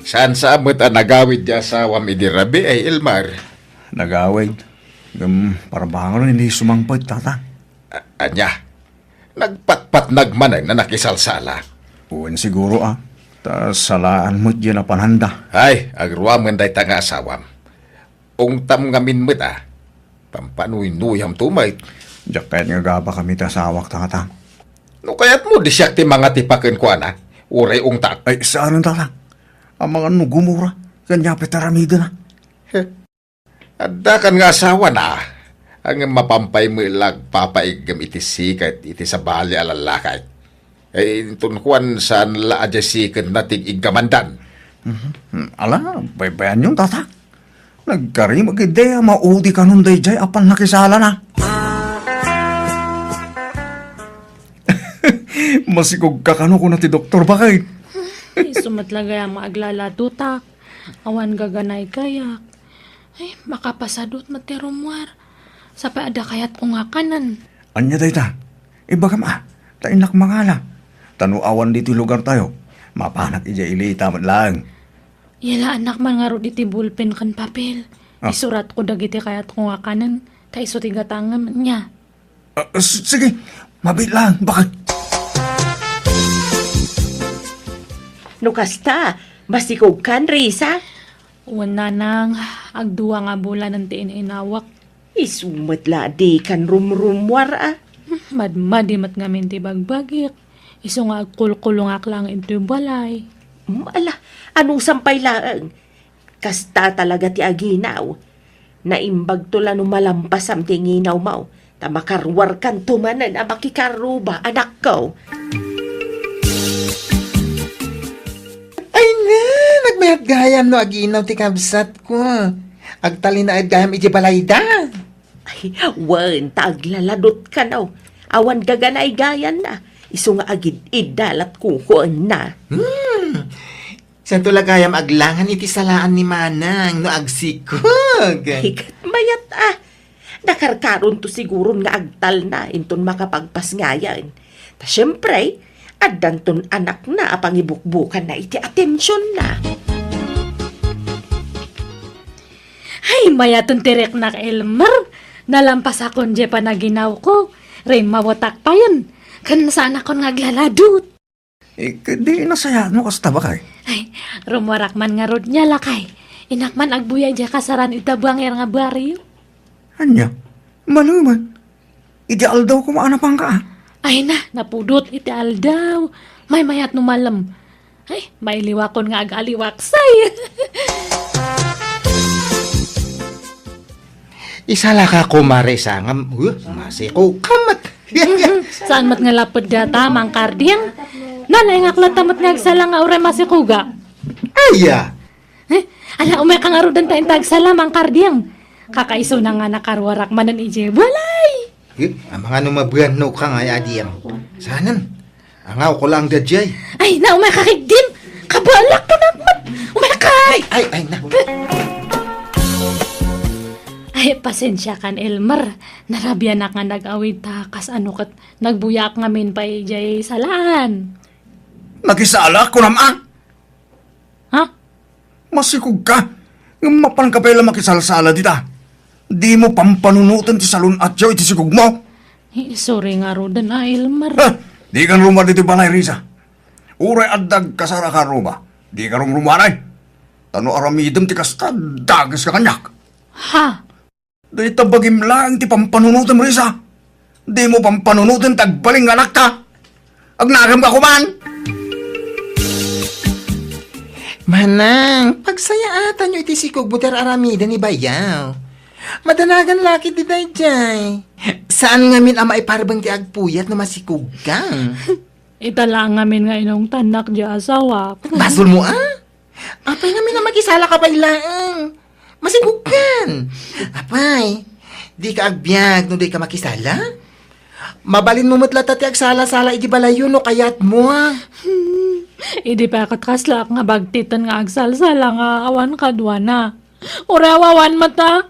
[SPEAKER 5] Saan sa amot ang nagawid di asawam idirabi ay Elmar?
[SPEAKER 3] Nagawid. Parang hindi sumangpot, tata.
[SPEAKER 5] Anya, nagpatpat nagmanay na nakisalsala.
[SPEAKER 3] Uwan siguro Ta salaan mo't yun na panhanda.
[SPEAKER 5] Ay, agruam nga day tanga asawam. Ungtam nga minmit pampanuy-nuyam tumay.
[SPEAKER 3] Diyak kahit nga gaba kami tasawak, tata.
[SPEAKER 5] No kayat mo di siya ti mga tipakin ko uray ungtak.
[SPEAKER 3] Ay, saan ang tata? Ang mga gumura. Kanya pitaramida na.
[SPEAKER 5] Adda kan nga asawa na. Ang mapampay mo ilag papaigam iti sikat iti sa bali alalakay. Ay tunkuan saan la adya sikat nating igamandan.
[SPEAKER 3] Ala, baybayan yung tata. Nagkari mag-ideya, maudi ka nun day jay, apan nakisala na. Masikog ka kano ko na ti doktor bakay.
[SPEAKER 4] Ay, sumatlagay ang maaglaladutak. Awan gaganay kayak. Ay, makapasadot matirumwar. Sa paada kayat ko nga kanan.
[SPEAKER 3] Anya day ta? Ibagam tainak mangala. Tanuawan dito lugar tayo. Mapanak ija ilita man lang.
[SPEAKER 4] Yala anak man nga ro diti bulpen kan papel.
[SPEAKER 3] Ah.
[SPEAKER 4] Isurat ko dagiti kayat ko nga kanan. Kaiso tigatangam niya.
[SPEAKER 3] Sige, mabit lang. Bakit?
[SPEAKER 2] Nukasta, masikog kan, Risa.
[SPEAKER 4] Una nang agduwa nga bulan ng tiin inawak.
[SPEAKER 2] Isumat la di kan rumrumwar
[SPEAKER 4] Madmadi mat ngamin ti bagbagik. Iso nga agkulkulungak lang ito balay.
[SPEAKER 2] Ala, anong sampay laang? Kasta talaga ti aginaw. Naimbag to lang malampas am ti nginaw mau. Ta makarwar kan tumanan a makikaruba anak ko.
[SPEAKER 1] Ay na, nagmayat gayam no aginaw ti kabsat ko. Agtali na at gayam iti balayda.
[SPEAKER 2] Ay, wan, taglaladot ka naw. Awan gaganay gayan na. Iso nga agid idalat kukuan na.
[SPEAKER 1] San tulagayam aglangan iti salaan ni Manang no agsikog.
[SPEAKER 2] Hikat mayat Nakarkaron to siguro nga agtal na inton makapagpas ngayan. Ta syempre, addan ton anak na apangibukbukan na iti atensyon na.
[SPEAKER 4] Ay, mayaton tirek na Elmer. Nalampas akon je pa na ginaw ko. Ray mawatak pa yun. Kan saan akon ngaglaladot.
[SPEAKER 3] Di nasaya mo kasta ba kay?
[SPEAKER 4] Ay, rumuwarak man nga rod niya lakay. Inak man agbuya dya kasaran itabang nga baryo.
[SPEAKER 3] Anya? Manuman. Ideal daw kumaana pang ka.
[SPEAKER 4] Ay na, napudot iti aldaw. May mayat numalam. Ay, may liwakon nga agaliwaksay.
[SPEAKER 1] Isala ka kumare sangam. Masiko kamat.
[SPEAKER 4] Saan mat nga lapod data, mang kardiang? Nanay nga klatamat nga agsala nga ure masikuga.
[SPEAKER 1] Aya.
[SPEAKER 4] Ala, umay ka nga rodan tayong tagsala, mang kardiang. Kakaiso na nga nakarwarak manan ije balay.
[SPEAKER 1] Ang mga numabuyan no ka nga adiyam. Sanan, angaw ko lang dadjay.
[SPEAKER 4] Ay, na umay kakigdim! Kabalak po naman! Umay ka!
[SPEAKER 1] Ay, na.
[SPEAKER 4] Ay, pasensya kan, Elmer. Narabya na nga nag-awid ta, kas ano kat nagbuyak ngamin pa ijay salaan.
[SPEAKER 3] Nakisala ko naman.
[SPEAKER 4] Ha?
[SPEAKER 3] Masikog ka. Ng mapan ka pala makisalsala dita. Di mo pampanunutan ti salon at yaw iti sikog mo.
[SPEAKER 4] Sorry nga rodan, Elmer.
[SPEAKER 3] Ha? Di kan rumah dito balay, Risa. Uray addag kasara ka rumah. Di ka rumaray. Tano aramidem ti kasta dagas ka kanyak.
[SPEAKER 4] Ha?
[SPEAKER 3] Di tabagim lang ti pampanunutan, Risa. Di mo pampanunutan tagbaling anak ka. Agnagam ka kuman.
[SPEAKER 1] Manang, pagsaya ata nyo iti sikog buter aramida ni Bayaw. Madanagan laki di dayjay. Saan ngamin ama iparbang ti agpuyat na masikog kang?
[SPEAKER 4] Itala ngamin nga inong tanak di asawa.
[SPEAKER 1] Basol mo Apay ngamin na makisala ka pa ilang. Masikog kan. Apay, di ka agbyag no di ka makisala? Mabalin mo matla ti agsala-sala iti balayo no kayat mo
[SPEAKER 4] Idi pa katkaslak nga bagtitan nga agsalsala nga awan kadwa na. Urawawan mata.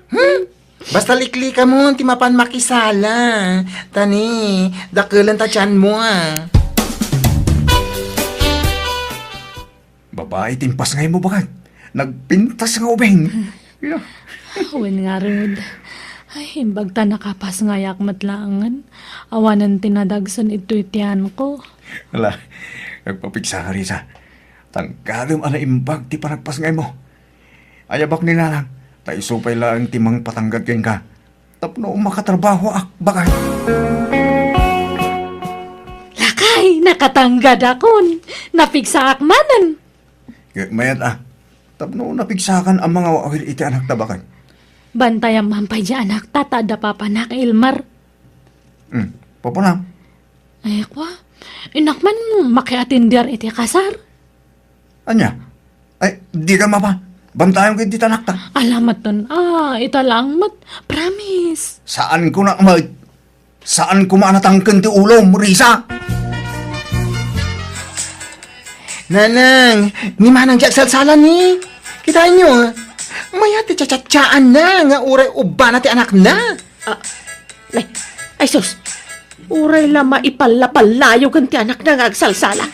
[SPEAKER 1] Basta likli ka mo, ti mapan makisala. Tani, dakulan ta tiyan mo
[SPEAKER 3] Babae, timpas ngay mo bakit? Nagpintas nga ubeng. Yeah.
[SPEAKER 4] Wen nga rod. Ay, himbag ta nakapas nga yakmat langan. Awanan tinadagsan ito itiyan ko.
[SPEAKER 3] Wala, nagpapiksa ka, Risa. Tangkadam ana imbag ti panagpas ngay mo. Ayabak nila lang, taisupay lang timang patanggad kayo ka. Tapno makatrabaho ak bakay.
[SPEAKER 4] Lakay, nakatanggad akon. Napigsa akmanan.
[SPEAKER 3] Mayat tapno napigsakan ang mga wawil iti anak tabakay.
[SPEAKER 4] Bantayang mampay di anak tatada papanak Ilmar.
[SPEAKER 3] Papanam.
[SPEAKER 4] Ay, kwa. Inak man makiatindir iti kasar.
[SPEAKER 3] Anya? Ay, di ka mapa. Bantayan ko iti tanak ta.
[SPEAKER 4] Alamat nun. Ita lang mat. Promise.
[SPEAKER 3] Saan ko na Saan ko manatangkan ti ulom, Risa?
[SPEAKER 1] Nanang, ni manang jak salsala ni. Kita nyo, maya ti chachatsaan na nga uray uba na ti anak na.
[SPEAKER 2] Ay sus, uray lama ipalapalayo kan ti anak na nga agsalsala.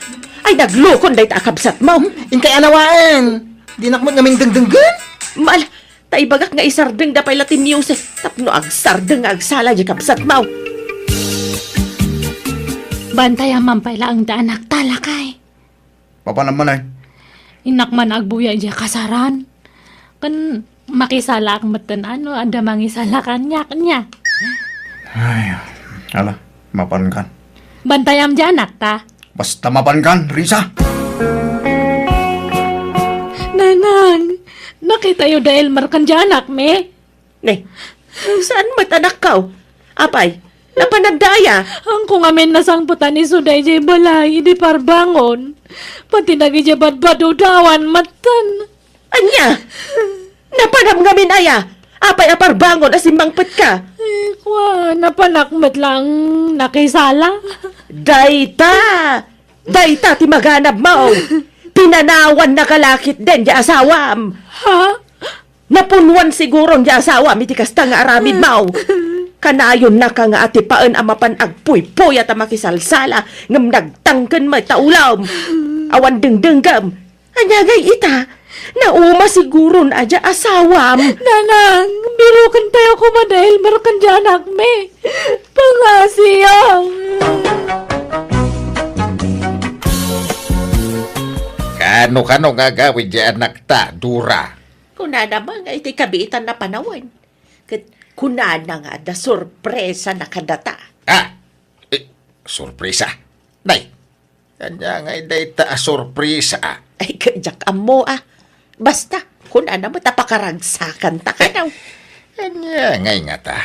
[SPEAKER 2] Ay naglukon day takabsat mo.
[SPEAKER 1] Inkay anawaan. Di nakmat ngaming dengdenggan.
[SPEAKER 2] Mal, taibagak nga isardeng da pay latin music. Tapno agsardeng nga agsala di kabsat mo.
[SPEAKER 4] Bantayang mampay lang da anak talakay.
[SPEAKER 3] Papa naman ay.
[SPEAKER 4] Inak man agbuya di kasaran. Kan makisala ang matan ada mangisala kanya.
[SPEAKER 3] Ay, ala, mapan kan.
[SPEAKER 4] Bantayam di anak ta.
[SPEAKER 3] Basta mapan kan, Risa.
[SPEAKER 4] Nanang, nakita yu dahil markan di anak me.
[SPEAKER 2] Ne, saan matanak ka? Apay, napanagdaya.
[SPEAKER 4] Ang kung amin nasangputan ni Suday jay balay, di parbangon. Pati nagijabat badudawan matan.
[SPEAKER 2] Anya, napanam ngamin aya. Apay aparbangon asimbangpet ka.
[SPEAKER 4] Eh, kwa, napanakmat lang nakisala.
[SPEAKER 2] Dayta ti maganab mo. Pinanawan na kalakit din di asawam.
[SPEAKER 4] Ha?
[SPEAKER 2] Napunwan siguro di asawam iti kasta nga aramid mo. Kanayon na ka nga ati paan amapan agpuy-puy at makisalsala ngam nagtangken may taulam. Awan dengdenggam. Anyagay ita, nauma siguro na adya asawam.
[SPEAKER 4] Nanang, birukan tayo ko dahil markan di anak me. Pangasiyang.
[SPEAKER 5] Kano nga gawin di anak ta, Dura?
[SPEAKER 2] Kunana ba nga iti kabiitan na panawan. Kunana nga da sorpresa na kadata.
[SPEAKER 5] Sorpresa. Nay, kanya nga dayta sorpresa.
[SPEAKER 2] Ay, kajak amo Basta, kunana mo tapakaragsakan ta ka daw.
[SPEAKER 5] Kanya nga ta.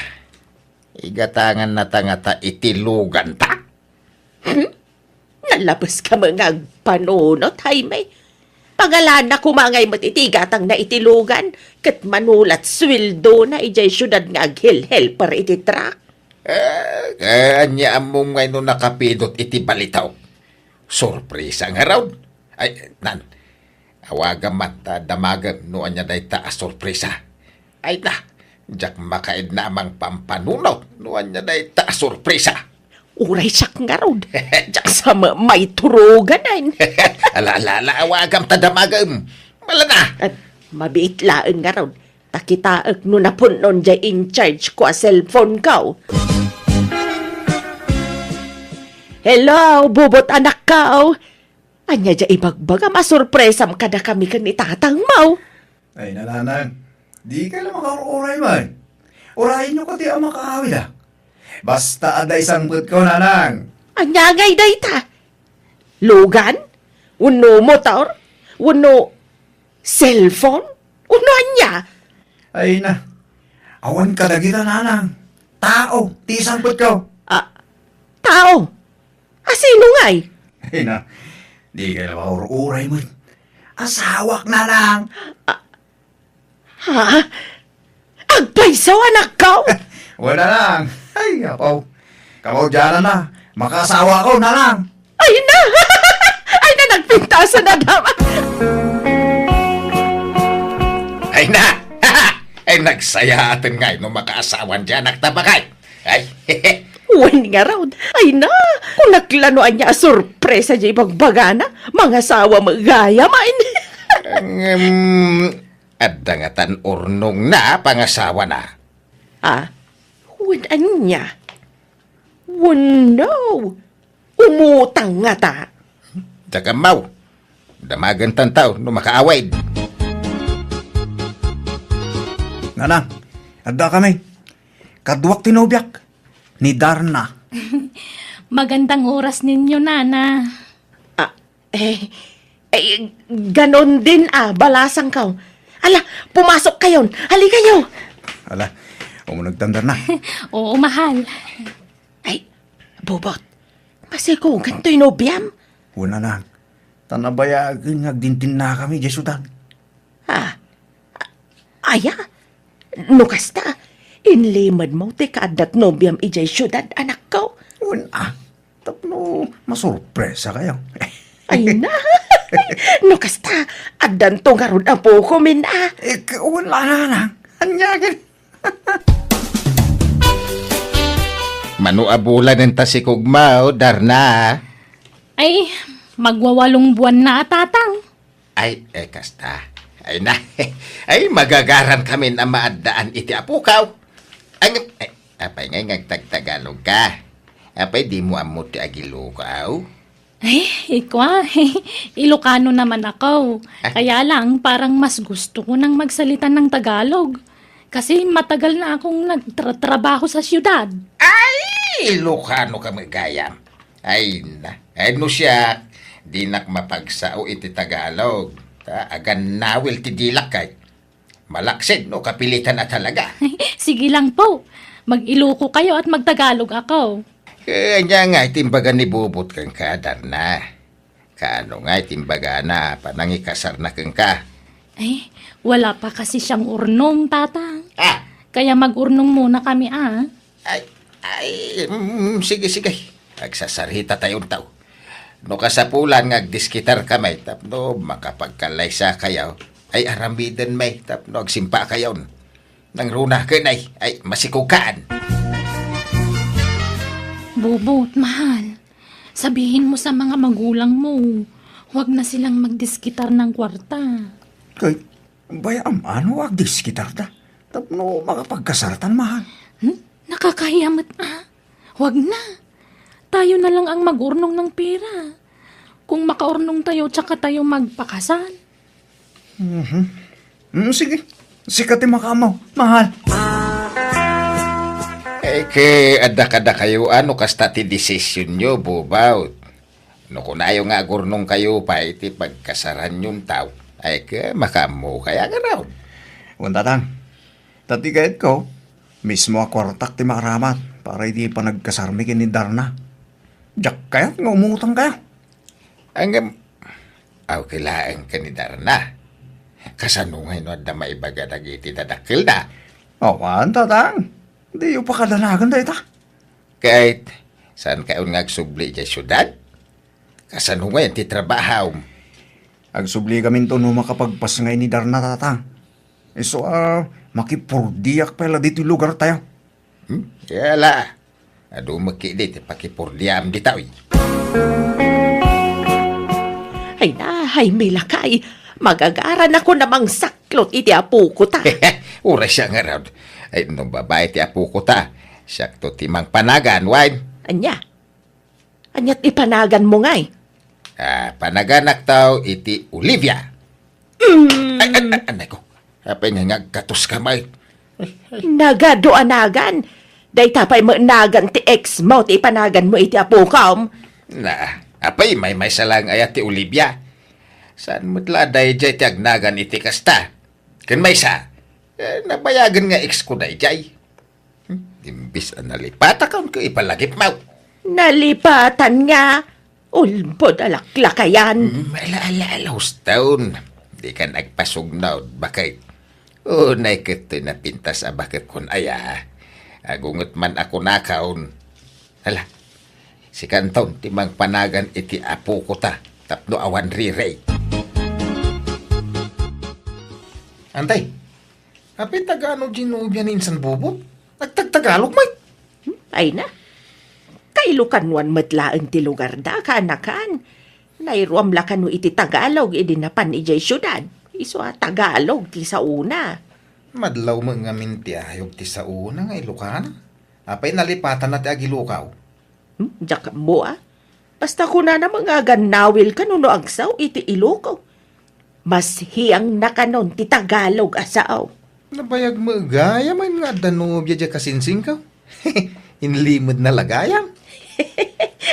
[SPEAKER 5] Igatangan na ta nga ta itilugan ta.
[SPEAKER 2] Nalabas ka mga agpanunot, Jaime. Pangalana kumangay matitigatang na itilugan, kat manulat swildo na ijay syudad nga aghil-hel para ititrak.
[SPEAKER 5] Kanya among ngay no nakapidot iti balitaw. Sorpresa nga raw. Ay, nan. Awaga mata damagan no anya day ta sorpresa. Ay na. Jak makaid na amang pampanunaw no anya day ta sorpresa.
[SPEAKER 2] Uray siyak nga raw. Jak sa may turugan ay.
[SPEAKER 5] Ala, awagam ta damagam. Wala na.
[SPEAKER 2] At mabiit laeng nga raw. Takitaag no na punon dya in charge ko a cellphone ka. Hello, bubot anak ka. Anya dya ibagbaga masurpresam kada kami kan itatang mau.
[SPEAKER 3] Ay, nananang, di ka lang makaruray man. Urahin nyo ko di ang makaawid ah. Basta ada isang put ko, nanang.
[SPEAKER 2] Anya ngay dayta. Lugan? Uno motor? Uno cellphone? Uno anya?
[SPEAKER 3] Ay na, awan ka na kita, nanang. Tao, di isang put ko.
[SPEAKER 2] Tao? Sino ngay?
[SPEAKER 3] Ay na, di ka lang makaruray man. Asawak na lang.
[SPEAKER 2] Ha? Agpaysaw anak ka?
[SPEAKER 3] Wala lang. Ay, apaw. Kapaw dyan na. Makasawa ko na lang.
[SPEAKER 2] Ay na! Ay na, nagpintasan na naman.
[SPEAKER 5] Ay na! Ay nagsaya atin ngay no makaasawan dyan nagtabakay. Ay,
[SPEAKER 2] Uwan nga raw. Ay na! Kung naklanoan niya sorpresa dyan ibagbagana, mga sawa magaya main.
[SPEAKER 5] adda nga tan urnong na pangasawa na.
[SPEAKER 2] Uwan niya. Wano! Umutang nga ta.
[SPEAKER 5] Dagamaw. Damagan tan tao no makaaway.
[SPEAKER 3] Nanang, adda kami. Kadwak tinubyak. Ni Darna.
[SPEAKER 4] Magandang oras ninyo, Nana.
[SPEAKER 2] Ganon din balasang ka. Ala, pumasok kayon. Hali kayo.
[SPEAKER 3] Ala, umunagtandar na.
[SPEAKER 4] Oo, mahal.
[SPEAKER 2] Ay, bobot. Masiko, ganito'y nobyam.
[SPEAKER 3] Una lang. Tanabayagin nagdintin na kami, Jesudan.
[SPEAKER 2] Aya, nukasta. Inlimad mo, te kaadat nobyam ijay syudad, anak ko.
[SPEAKER 3] Una. Tapno, masurpresa kayo.
[SPEAKER 2] Ay na. Nukasta, adan to nga ron apo ko,
[SPEAKER 3] Wala na lang. Anyagin.
[SPEAKER 5] Manuabulan ng tasikugmao, Darna.
[SPEAKER 4] Ay, magwawalong buwan na, tatang.
[SPEAKER 5] Ay, kasta. Ay na. Ay, magagaran kami na maadaan iti apukaw. Apay ngay ngagtagtagalog ka. Apay di mo amot ti agilukaw.
[SPEAKER 4] Ay, ikwa. Ilocano naman ako. Kaya lang, parang mas gusto ko nang magsalita ng Tagalog. Kasi matagal na akong nagtrabaho sa syudad.
[SPEAKER 5] Ay, Ilocano ka magayam. Ay na. Ay no siya. Di nak mapagsao iti Tagalog. Agan nawil ti dilak kay. Malaksid no kapilitan na talaga.
[SPEAKER 4] Sige lang po. Mag-Iloco kayo at magtagalog ako.
[SPEAKER 5] Kanya nga itimbaga ni Bubot kang kadar na. Kaano nga itimbaga na panangikasar na kang ka.
[SPEAKER 4] Ay, wala pa kasi siyang urnong, tatang.
[SPEAKER 5] Ah!
[SPEAKER 4] Kaya mag-urnong muna kami,
[SPEAKER 5] Sige. Agsasarita tayong tao. No kasapulan nga agdiskitar kamay, tapno makapagkalaysa kayaw, ay aramidan may, tapno agsimpa kayaw. Nang runa kanay, ay masikukaan.
[SPEAKER 4] Bubot, mahal. Sabihin mo sa mga magulang mo, huwag na silang magdiskitar ng kwarta.
[SPEAKER 3] Kay, bayam, ano agdis kita ta? Tapno, makapagkasaratan, mahal.
[SPEAKER 4] Nakakahiyamat Huwag na. Tayo na lang ang mag-urnong ng pera. Kung makaurnong tayo, tsaka tayo magpakasal.
[SPEAKER 3] Sige, sikati makamaw, mahal.
[SPEAKER 5] Ada kayo, ano kasta ti desisyon nyo, bubaw. No kung ayaw nga agurnong kayo pa, iti pagkasaran yung tao, ay makamo kaya nga raw.
[SPEAKER 3] Untatang, tati kahit ko, mismo akwartak ti makaramat para hindi pa nagkasarmi kini Darna. Diyak kaya, nga umutang kaya.
[SPEAKER 5] Kilaan ka ni Darna. Kasanungay no adda maibaga dagiti tadakil na.
[SPEAKER 3] Tatang, di yung pakadanagan tayo ta.
[SPEAKER 5] Kahit saan kayo ngagsubli dyan syudad? Kasan ho ngayon ti trabaho?
[SPEAKER 3] Agsubli kami to no makapagpas ngay ni Darna tatang. So, makipurdiyak pala dito yung lugar tayo.
[SPEAKER 5] Yala. Ado makidit, pakipurdiam di tao.
[SPEAKER 2] Ay na, ay may lakay. Magagaran ako namang saklot iti apo ko ta.
[SPEAKER 5] Ura siya nga raw. Ay, nung babae ti apo ko ta. Sakto timang panagan, wine.
[SPEAKER 2] Anya? Anya't ipanagan mo ngay.
[SPEAKER 5] Panaganak tao iti Olivia. Ay, anay ko. Apay nga katos kamay.
[SPEAKER 2] Nagadoanagan. Day tapay mo nagan ti ex mo ti ipanagan mo iti apo kam.
[SPEAKER 5] Apay may salang ayat ti Olivia. Saan mo't laday jay ti agnagan iti kasta? Kan may sa, nabayagan nga ex ko day jay. Imbis ang nalipata kaun ko ipalagip mau.
[SPEAKER 2] Nalipatan nga. Ulbod alaklakayan.
[SPEAKER 5] Malaalaos taon. Di ka nagpasugnaw. Bakit? Unay kito na pintas bakit kun aya. Agungot man ako nakaon. Hala, si kanton timang panagan iti apo ko ta. Tapno awan riray. Antay, apit tagano ginubya ni Insan Bobo? Nagtagtagalog may?
[SPEAKER 2] Ay na. Kailukanwan matlaan ti lugar da kanakan. Nairuam lakan no iti Tagalog idinapan ijay syudad. Iso Tagalog ti sa una.
[SPEAKER 5] Madlaw mo nga minti ayog ti sa una nga ilukana. Apay nalipatan na ti agilukaw.
[SPEAKER 2] Diyak mo Basta ko na mga ganawil kanuno agsaw iti Iloco. Mas hiyang nakanon ti Tagalog asaaw.
[SPEAKER 5] Nabayag mo gaya may nga danubya dya kasinsing ka. Inlimod na lagayam.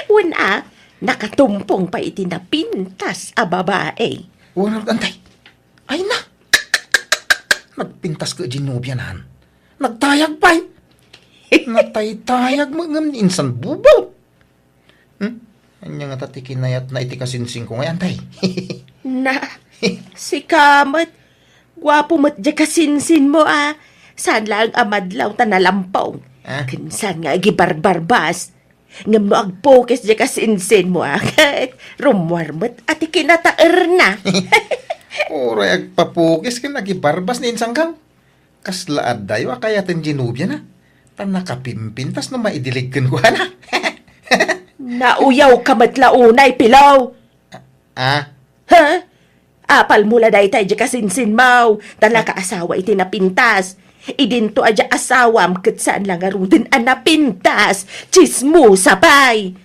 [SPEAKER 2] Wala, nakatumpong pa iti na pintas a babae.
[SPEAKER 5] Wala, antay. Ay na. Nagpintas ka ginubyanan. Nagtayag pa. Nataytayag mo nga Insan Bubo. Anya nga tatikinayat na iti kasinsing ko ngayon, tay.
[SPEAKER 2] Na, si Kamat, gwapo mo't di kasinsin mo Saan lang amadlaw ta nalampaw. Kinsan nga gibarbarbas. Ngam no agpokes di kasinsin mo kahit rumwarmat at ikinataer na.
[SPEAKER 5] Oray agpapukis ka nagibarbas ni Insang Gaw. Kaslaad dayo akayatin ginubya na. Tan nakapimpintas no maidiligkan ko na.
[SPEAKER 2] Nauyaw kamatlaunay pilaw.
[SPEAKER 5] Ha?
[SPEAKER 2] Apal mula day tayo di kasinsin mo. Tan nakaasawa iti napintas. Idinto adya asawam kat saan lang arudin ang napintas. Chismo sapay.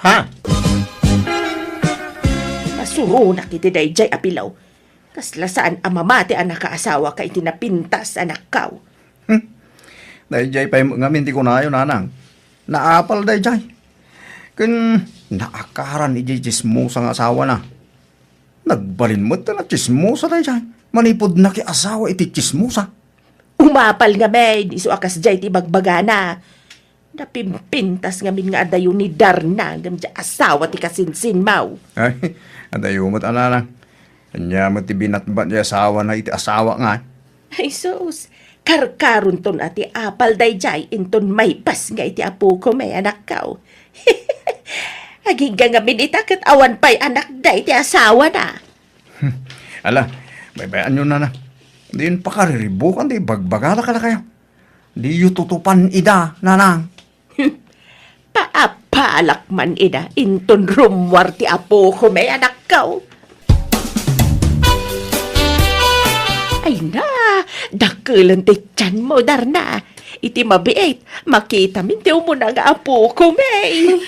[SPEAKER 5] Ha?
[SPEAKER 2] Masurunak iti dayjay apilaw. Kasla saan amamati ang nakaasawa ka iti napintas anak kaw.
[SPEAKER 3] Dahil jay pa nga minti ko na yun, nanang. Naapal dahil jay. Kun naakaran ijay chismosa nga asawa na. Nagbalin mo na chismosa dahil jay. Manipod na ki asawa iti chismosa.
[SPEAKER 2] Umapal nga may, iso akas jay ti bagbagana. Napimpintas nga min nga adayo ni Darna, gamdya asawa ti kasinsin mau.
[SPEAKER 3] Ay, adayo mo't ananang. Kanya mo ti binatbat di asawa na iti asawa nga.
[SPEAKER 2] Ay sus, karkaron ton ati apal day jay, inton may pas nga iti apo ko may anak kaw. Aging nga minitakat awan pa'y anak day ti asawa na.
[SPEAKER 3] Ala, baybayan nyo na. Diin pa kariribukan, di bagbagala ka na kayo. Di yu tutupan ida, nanang.
[SPEAKER 2] Paapalak man ida, inton rumwar ti apo ko may anak kaw. Ay na, dakulan ti tiyan mo, Darna. Iti mabiit, makita minti mo na nga apo ko may.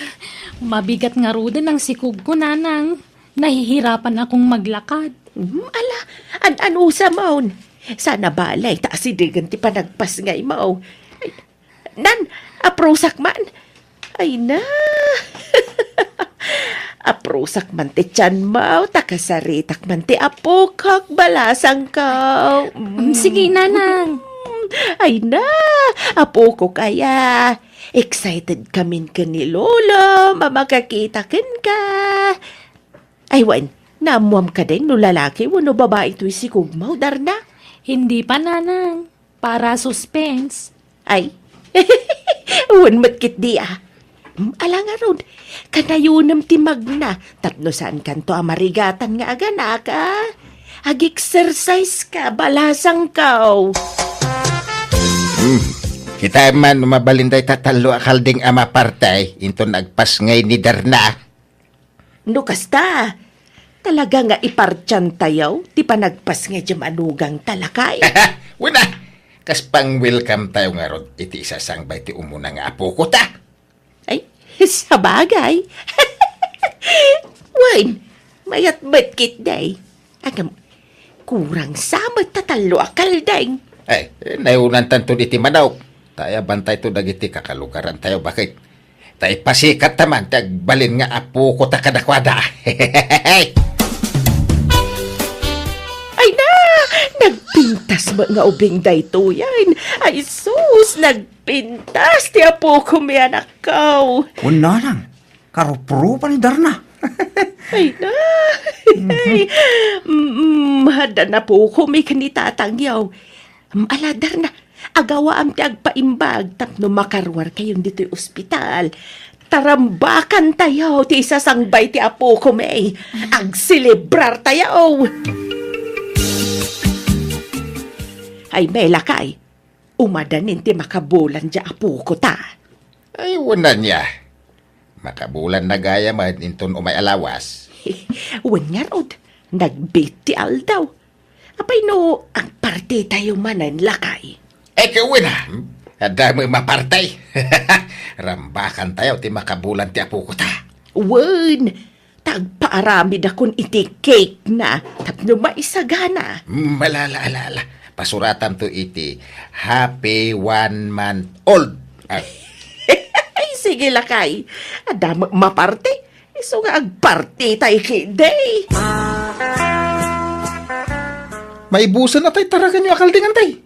[SPEAKER 4] Mabigat nga rudin ang sikog ko, nanang. Nahihirapan akong maglakad.
[SPEAKER 2] Ala, an-anusa maun. Sana balay, taasidigan ti panagpas ngay mao. Ay, nan, aprosak man. Ay na. Aprosak man ti tiyan mao, takasaritak man ti apo kak balasang kaw.
[SPEAKER 4] Sige, nanang.
[SPEAKER 2] Ay na, apo ko kaya. Excited kamin ka ni Lolo, mamakakita ken ka. Ay wan, namuam ka din no lalaki wano babae ito'y si Kugmaw, Darna.
[SPEAKER 4] Hindi pa, nanang. Para suspense.
[SPEAKER 2] Ay, Uwan matkit di ah. Ala nga ron, kanayunam ti magna. Tapno saan kanto amarigatan nga aga na ka. Ag-exercise ka, balasang kaw.
[SPEAKER 5] Kita man mabalinday tatalo akalding ama partay into nagpas ngay ni Darna.
[SPEAKER 2] No kasta, talaga nga ipartyan tayaw, ti panagpas nga dyan manugang talakay.
[SPEAKER 5] Wala, kas pang welcome tayo nga ron iti isasangbay ti umuna nga apo ko ta.
[SPEAKER 2] Ay, sa bagay. Wan, mayat ba't day. Agam, kurang samat tatalo akaldeng.
[SPEAKER 5] Ay, nayunan tanto iti manaw. Tayo bantay to dagiti kakalugaran tayo. Bakit? Tayo pasikat naman. Tagbalin nga apo ko ta kadakwada.
[SPEAKER 2] Ay na, nagpintas mo nga ubing dayto yan. Ay sus, nagpintas ti apo ko may anak ko.
[SPEAKER 3] Una lang, karupro pa ni Darna.
[SPEAKER 2] Ay na, ay, hada na po ko may kanitatangyaw. Aladar na, agawa am ti agpaimbag tapno makarwar kayon dito'y ospital. Tarambakan tayo ti isasangbay ti apo ko may. Agsilibrar tayo. Ay may lakay, umadanin ti makabulan di apo ko ta.
[SPEAKER 5] Ay, wala niya. Makabulan na gaya man inton umay alawas.
[SPEAKER 2] Wanyar od, nagbit ti aldaw. Apay no, ang parte tayo manan lakay.
[SPEAKER 5] Kawin na. Ada mo mapartay. Rambakan tayo ti makabulan ti apo ko ta.
[SPEAKER 2] Wen, tagpaaramid akong iti cake na tapno maisagana.
[SPEAKER 5] Malala. Pasuratan to iti happy 1 month old.
[SPEAKER 2] Ay, sige lakay. Ada maparte. Iso nga agparte tayo kiday.
[SPEAKER 5] Maibusan na tayo taragan yung akaldingan tayo.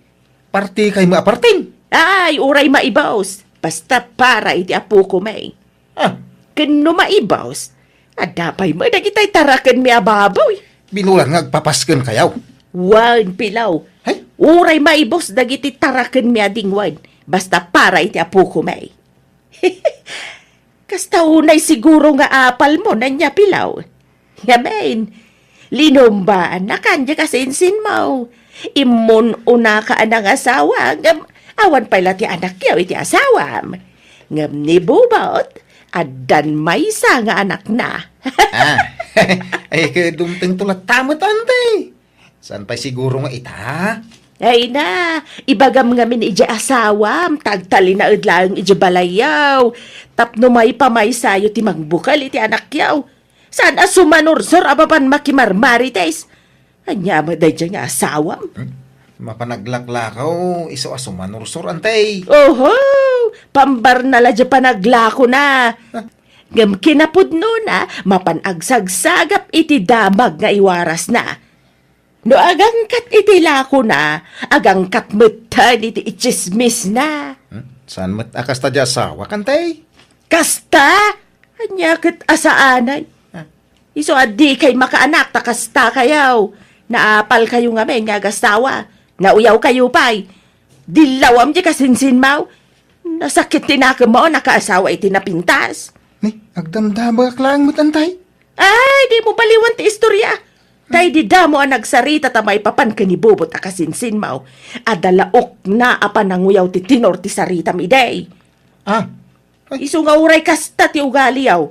[SPEAKER 5] Parti kay maapartin.
[SPEAKER 2] Ay, uray maibaws. Basta para iti apo ko may.
[SPEAKER 5] Ah,
[SPEAKER 2] Kano maibaws, adapay mo nagitay tarakan mi ababaw.
[SPEAKER 5] binulan nga agpapasken kayaw.
[SPEAKER 2] Wan pilaw.
[SPEAKER 5] Hay,
[SPEAKER 2] Uray maibos dagiti tarakan mi ading wan. Basta para iti apo ko may. Kasta unay siguro nga apal mo na niya pilaw. Yamen, linumbaan na kanya kasinsin mo. Imun una ka anang asawa, ngam awan pala ti anak yaw iti asawam. Ngam ni bubot, adan may isa nga anak na.
[SPEAKER 5] ay kadumteng tulat tamot antay. San pa siguro nga ita?
[SPEAKER 2] Ay na, ibagam nga min iji asawam, tagtali na udlang iji balayaw. Tapno may pamay sayo ti magbukal iti anak yaw. Saan asumanorsor abapan makimarmarites? Anya mo day nga asawam.
[SPEAKER 5] Mapanaglaklakaw, iso asumanursor antay.
[SPEAKER 2] Oho, pambar na ladya panaglako na. Ngam kinapudno na, mapanagsagagap iti damag nga iwaras na. No agangkat iti lako na, agangkat mutan iti ichismis na.
[SPEAKER 5] San mat akas ta di asawa kantay?
[SPEAKER 2] Kasta? Anya kat asaanay. Iso adi kay makaanak ta kasta kayaw. Naapal kayo nga may nga gastawa. Nauyaw kayo pa'y. Dilawam di kasinsin mau. Nasakit tinaka mo nakaasawa iti napintas.
[SPEAKER 5] Ni, agdamdama klang mat antay.
[SPEAKER 2] Ay, di mo baliwan ti istorya. Tay di damo ang nagsarita tamay papan kanibubot akasinsin mau. Adalaok na apan nanguyaw ti tinor ti sarita midey.
[SPEAKER 5] Ah,
[SPEAKER 2] Isu nga uray kasta ti ugali yaw.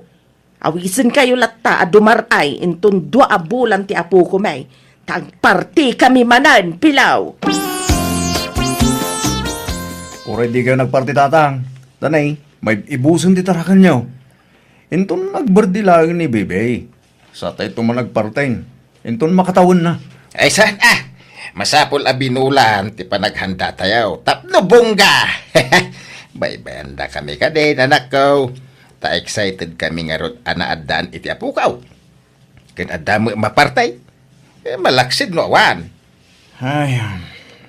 [SPEAKER 2] Awisin kayo latta a dumaray intun 2 bulan ti apo ko may. Tagparti kami manan, pilaw.
[SPEAKER 3] Oray di kayo nagparti tatang. Tanay, may ibusan di tarakan nyo. Inton nagbardilagan ni Bebe. Sa tayo tuman nagpartain. Inton makatawan na.
[SPEAKER 5] ay saan masapol a binulan ti panaghanda tayo. Tapno bongga. Baybanda kami ka din, anak ko. Ta-excited kami nga rod anaadaan iti apukaw. Ken adamo mapartay. Malaksid no awan.
[SPEAKER 3] Ay,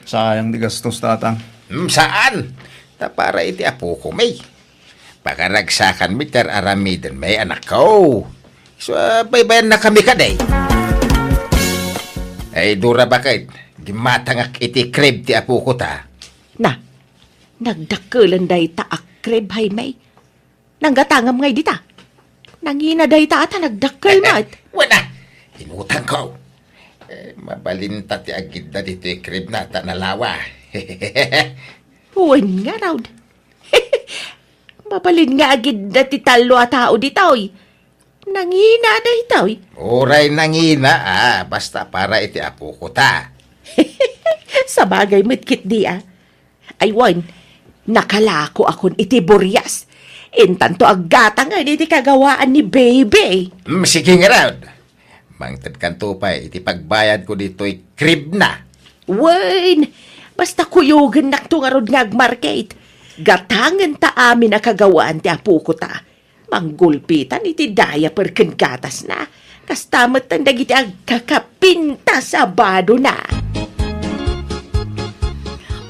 [SPEAKER 3] sayang di gastos tatang.
[SPEAKER 5] Saan? Ta para iti apo ko may. Pakaragsakan mi ter aramiden may anak ko. So, baybayan na kami ka day. Ay, dura bakit? Gimatangak iti crib ti apo ko ta.
[SPEAKER 2] Na, Nagdakalan day ta akrib hay may. Nanggatangam ngay dita. Nangina day ta ata nagdakal mat.
[SPEAKER 5] Wala. Inutang ko. Mabalinta ti agid na dito crib na tanalawa.
[SPEAKER 2] Huwag nga raw. Mabalin nga agid na ti talo at tao ditoy. Nangina day toy.
[SPEAKER 5] Uray nangina basta para iti apo ko ta.
[SPEAKER 2] Sa bagay mitkit di Aywan, nakalako akon iti buryas. Intanto agata nga iti kagawaan ni baby.
[SPEAKER 5] Sige nga raw. Mangtad kanto pa iti pagbayad ko dito'y crib na.
[SPEAKER 2] Wen, basta kuyugan nakto nga rod nga agmarket. Gatangan ta amin na kagawaan ti apo ko ta. Manggulpitan iti daya perken gatas na. Kastamat tandag iti agkakapinta sa bado na.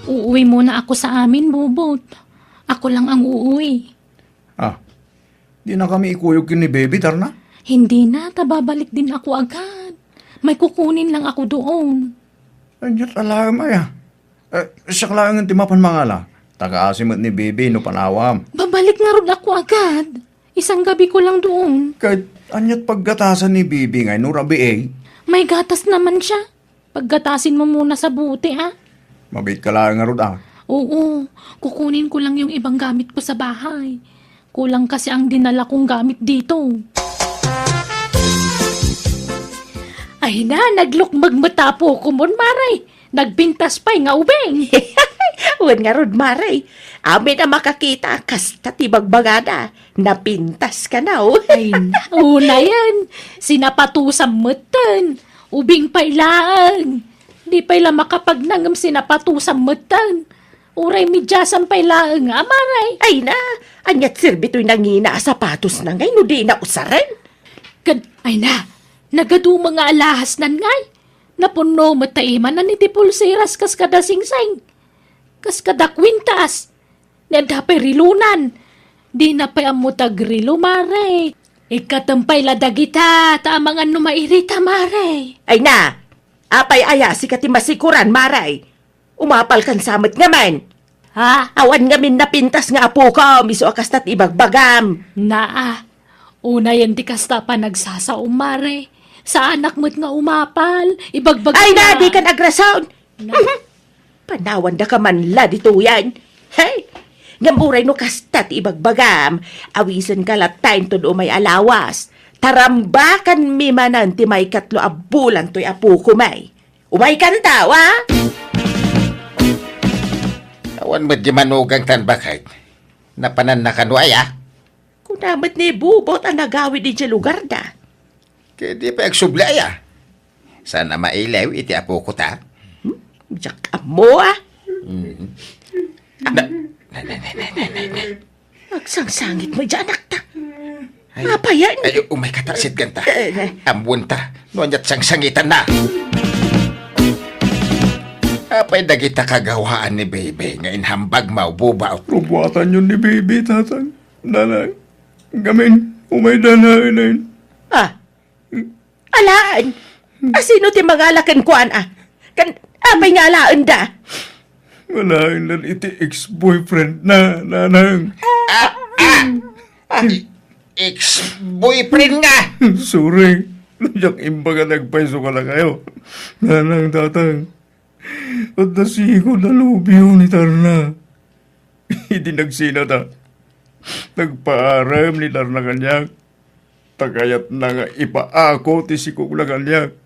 [SPEAKER 4] Uuwi muna ako sa amin, Bobot. Ako lang ang uuwi.
[SPEAKER 3] Di na kami ikuyog ni baby, Darna.
[SPEAKER 4] Hindi na, tababalik din ako agad. May kukunin lang ako doon.
[SPEAKER 3] Anyat alam ay. Siya lang ang timapan mga la. Taga-asimot ni baby no panawam.
[SPEAKER 4] Babalik na rin ako agad. Isang gabi ko lang doon.
[SPEAKER 3] Kahit anyat paggatasan ni baby ngay no rabi
[SPEAKER 4] May gatas naman siya. Paggatasin mo muna sa buti,
[SPEAKER 3] mabit ka lang nga rod
[SPEAKER 4] Oo, kukunin ko lang yung ibang gamit ko sa bahay. Kulang kasi ang dinala kong gamit dito. Ay na, naglukmag mata po ko mon, Maray. Nagbintas pa'y nga ubeng.
[SPEAKER 2] Wen nga rod maray. Amin na makakita kasta tibagbagada. Napintas ka na
[SPEAKER 4] Ay na, una yan. Sinapatusang matan. Ubing pa'y laang. Di pa'y la makapagnangam sinapatusang matan. Uray midyasan pa'y laang, Maray.
[SPEAKER 2] Ay na, anyat sirbito'y nangina sapatos na ngay, no di na usaran.
[SPEAKER 4] Ay na, nagadu mga alahas nan ngay. Napuno mataiman na ni tipulsiras kas kada singsing. Kas kada kwintas. Nadapay rilunan. Di na pa'y amutag rilo, Maray. Ikatampay ladagita, tamangan numairita, Maray.
[SPEAKER 2] Ay na, apay aya si katimasikuran, Maray. Umapal kan samot ngaman.
[SPEAKER 4] Ha?
[SPEAKER 2] Awan ngamin napintas nga apo ko, miso akastat ibagbagam.
[SPEAKER 4] Naa, una yan di kasta pa nagsasaom, Maray. Sa anak mo't nga umapal, ibagbag
[SPEAKER 2] Ay na, di ka nagrasound. Panawan da ka man la dito yan. Hey, ngamuray no kastat ibagbagam. Awisan ka latay to do may alawas. Tarambakan mi manan ti may katlo abulan to'y apo ko may. Umay kanta, wa?
[SPEAKER 5] Awan mo di manugang tan bakit. Napanan na kanuay
[SPEAKER 2] Kunamat ni bubot ang nagawi din sa lugar da.
[SPEAKER 5] Kaya di pa agsubli Sana mailew iti apo ko ta.
[SPEAKER 2] Diyak mo
[SPEAKER 5] Na.
[SPEAKER 2] Magsangsangit mo dyan, akta. Apa yan?
[SPEAKER 5] Ay, umay katasit ganta. Ambun ta. Nuanyat sang sangitan na. Apay dagita kagawaan ni baby ngayon hambag maububaw.
[SPEAKER 3] Rubuatan yun ni baby, tatang. Nanay. Gamin, umay danain na yun.
[SPEAKER 2] Alaan. Sino ti magalakan kuan Kan, apay nga alaan da.
[SPEAKER 3] Walain na iti ex-boyfriend na, nanang.
[SPEAKER 5] Ex-boyfriend nga.
[SPEAKER 3] Sorry. Nandiyak imbaga nagpaiso ka lang kayo. Nanang, tatang. At nasigo na lubyo ni Tarna. Hindi nagsina ta. Nagpaaram ni Tarna kanyak. Tagayat na nga ipaako ti sikog na kanyak.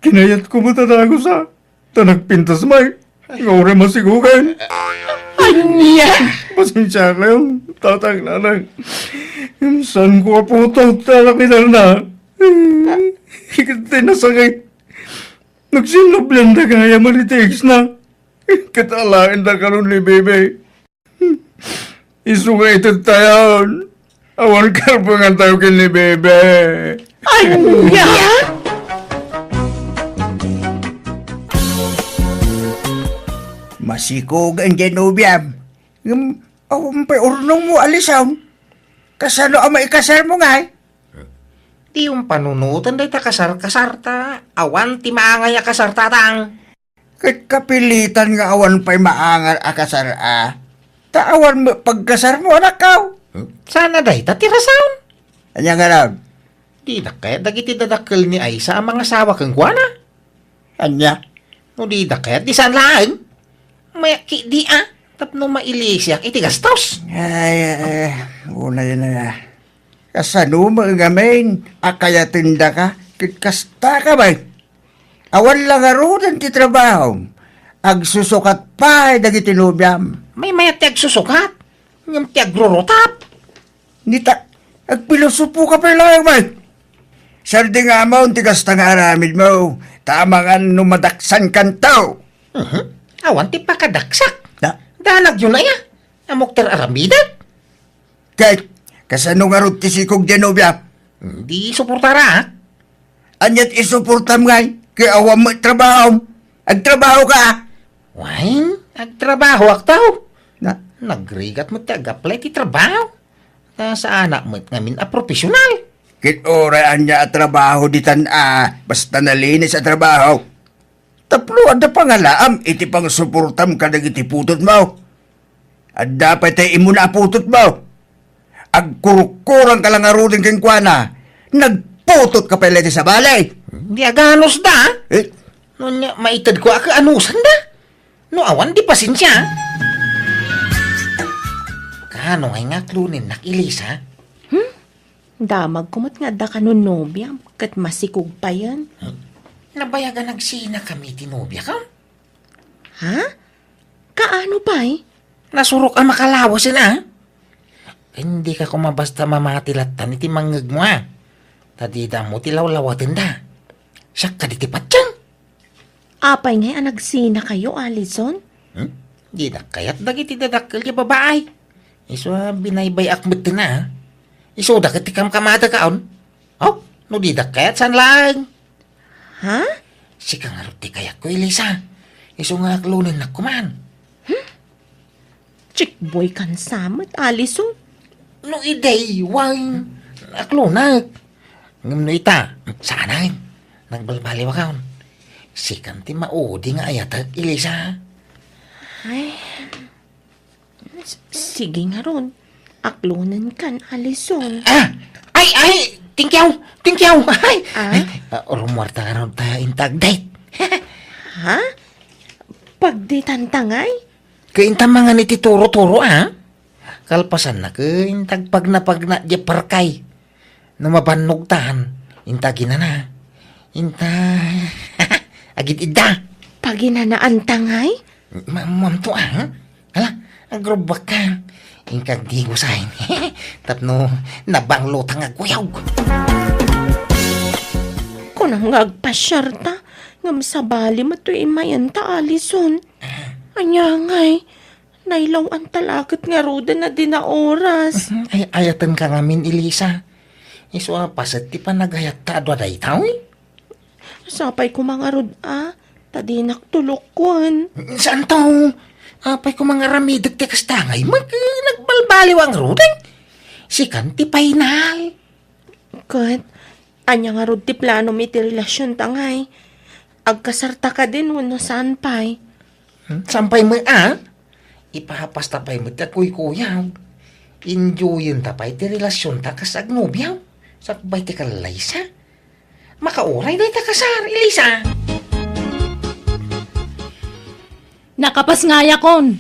[SPEAKER 3] Kinayat ko matatago sa tanagpintas may. Ngore masigugan.
[SPEAKER 2] Anya!
[SPEAKER 3] Pasensya ka yun, tatang nanang. Saan ko po ito talak ni Tarna? Higit nasakit. Nagsinublan na kaya malitiks na. Katalain na karon ni bebe. Isungay tayo. Awan karpangan tayo kin ni bebe.
[SPEAKER 2] Anya!
[SPEAKER 3] Masikog ang genubiam. Awan pa urnong mo alisaw. Kasano ang maikasal mo nga
[SPEAKER 1] Di yung panunutan day ta kasar-kasar ta. Awan ti maangay a kasar tatang.
[SPEAKER 3] Kat kapilitan nga awan pa'y maangar akasar a. Taawan mo pagkasar mo anak kao.
[SPEAKER 1] Sana day, tatira sound.
[SPEAKER 3] Anya nga lang.
[SPEAKER 1] Di na kaya dagiti dadakkel ni Aisa ang mga asawa kang kuana.
[SPEAKER 3] Anya.
[SPEAKER 1] No di na kaya di saan laang. May ki di tapno mailisyak iti gastos.
[SPEAKER 3] Ay, una yun na. Kasano mo nga main, akaya tinda ka, kasta ka ba? Awan lang arudan ti trabaho. Agsusukat pa, dagiti nubyam.
[SPEAKER 1] May mayat susukat. Ngam ti agrurotap.
[SPEAKER 3] Nita, agpilosopo ka pa lang ba? Sardi nga mo, ti kasta nga aramid mo. Tama nga numadaksan kan tao.
[SPEAKER 1] Awan ti pakadaksak.
[SPEAKER 3] Na,
[SPEAKER 1] Danag yun na ya. Amok ter aramida.
[SPEAKER 3] kahit kasano nga rin ti sikog di nubyam.
[SPEAKER 1] Di suportara.
[SPEAKER 3] Anyat isuportam nga, kaya awan mo trabaho. Agtrabaho ka.
[SPEAKER 1] Wain, agtrabaho ak tao.
[SPEAKER 3] Na,
[SPEAKER 1] Nagrigat mo ti agaplay ti trabaho. Sa anak mo ngamin a profesional.
[SPEAKER 3] kitoraan niya at trabaho di basta nalinis at trabaho. Taplo, ada pangalaam, iti pang suportam ka iti putot mo. At dapat ay imuna putot mo. Agkurukurang ka lang arudin kang kuana, nagputot ka pala sa balay.
[SPEAKER 1] Di aganos da.
[SPEAKER 3] Eh,
[SPEAKER 1] Nonya, maitad ko ako anusan da. No awan di pasensya. Kano ngay nga klunin nakilisa?
[SPEAKER 2] Damag kumot nga da kanon nobya, kat masikog pa yan.
[SPEAKER 1] Nabayagan nagsina kami tinobya ka.
[SPEAKER 2] Ha? Kaano pa eh?
[SPEAKER 1] Nasurok ang makalawasin Hindi ka kumabasta mamatilatan iti mangag mo Tadida mo tilaw-lawatin da. Siya ka ditipat yan.
[SPEAKER 2] Apay nga nagsina kayo, Alison?
[SPEAKER 1] Di na kaya't dagiti dadakkel ka babae. Iso binaybay akmet na Iso dakit ikam kamada kaon. Oh, no di da kaya't san lang.
[SPEAKER 2] Ha?
[SPEAKER 1] Sika nga ruti kayak ko, Elisa. Iso nga aklunin na kuman.
[SPEAKER 2] Chick boy kan samat, Alison?
[SPEAKER 1] No iday, wang aklunag. Ngam no ita, sana nagbalbali wakaon. Sikan ti maudi nga ayatag, Elisa.
[SPEAKER 2] Ay, sige nga ron. Aklunan kan, Alison.
[SPEAKER 1] Ay, tingkyaw, ay.
[SPEAKER 2] Ah?
[SPEAKER 1] Rumwarta nga ron tayo intag date.
[SPEAKER 2] Ha? Pagditantangay?
[SPEAKER 1] Kainta mga ni tituro-turo, Kalpasan na kaintag pagna di parkay. Namabanog tahan, intagin na. Inta, agit ida.
[SPEAKER 2] Paginanaan tangay?
[SPEAKER 1] Mam to Hala, agrobak ka. Ingkag di ko sahin. Tapno, nabanglo tang agwayaw.
[SPEAKER 2] Kunang ngagpasyarta, ngam sabali matoy mayanta, Alison. Anya ngay, nailaw ang talagat nga roda na din na oras.
[SPEAKER 1] Ay, ayatan ka ngamin, Elisa. Iso pasat ti pa nagayat ta adwa day tao
[SPEAKER 2] Sapay ko mga rod, tadinak tulokwan.
[SPEAKER 1] Saan to? Apay ko mga ramidag ti kastangay. Nagbalbaliw ang ruday. Si Kanti Painal.
[SPEAKER 2] Kat, anya nga rod ti plano mi ti relasyon tangay. Agkasarta ka din wano saan pay.
[SPEAKER 1] Sampay mo, Ipahapasta pa'y mo ti kuy-kuyaw. Enjoyin ta pa'y ti relasyon ta kas agnobyaw. Sakbay ti kalaysa. Makauray na ita kasar, Elisa.
[SPEAKER 4] Nakapas nga yakon.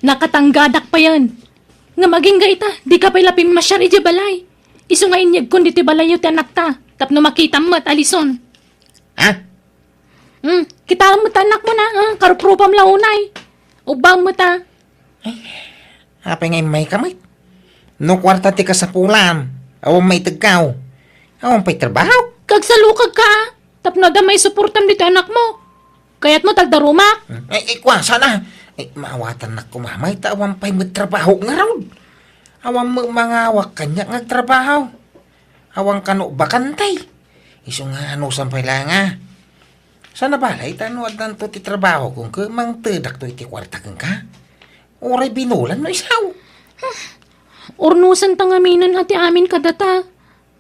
[SPEAKER 4] Nakatanggadak pa yan. Nga maging gaita, di ka pa'y lapim masyar iji balay. Iso nga inyag kun diti balay yu ti anak ta. Tapno makita mo at Alison. Kita mo ta anak mo na, karuprupam launay. Ubang mo ta.
[SPEAKER 1] Apay ngay may kamay. No kwarta ti kasapulan. Awang may tagkaw. Awang pa'y trabaho.
[SPEAKER 4] Kagsalukag ka, tapno da may suportam dito anak mo. Kaya't mo tagdarumak.
[SPEAKER 1] Kwa, sana. Maawatan na kumamay. Awang pa'y magtrabaho nga raw. Awang mangawak kanya ngagtrabaho. Awang kano bakantay. Iso nga ano sampay lang Sana balay, tanuad lang to ti trabaho kung mang tedak to iti kwarta kang ka. Oray binulan no isaw.
[SPEAKER 4] Urnusan tangaminan ati amin kadata.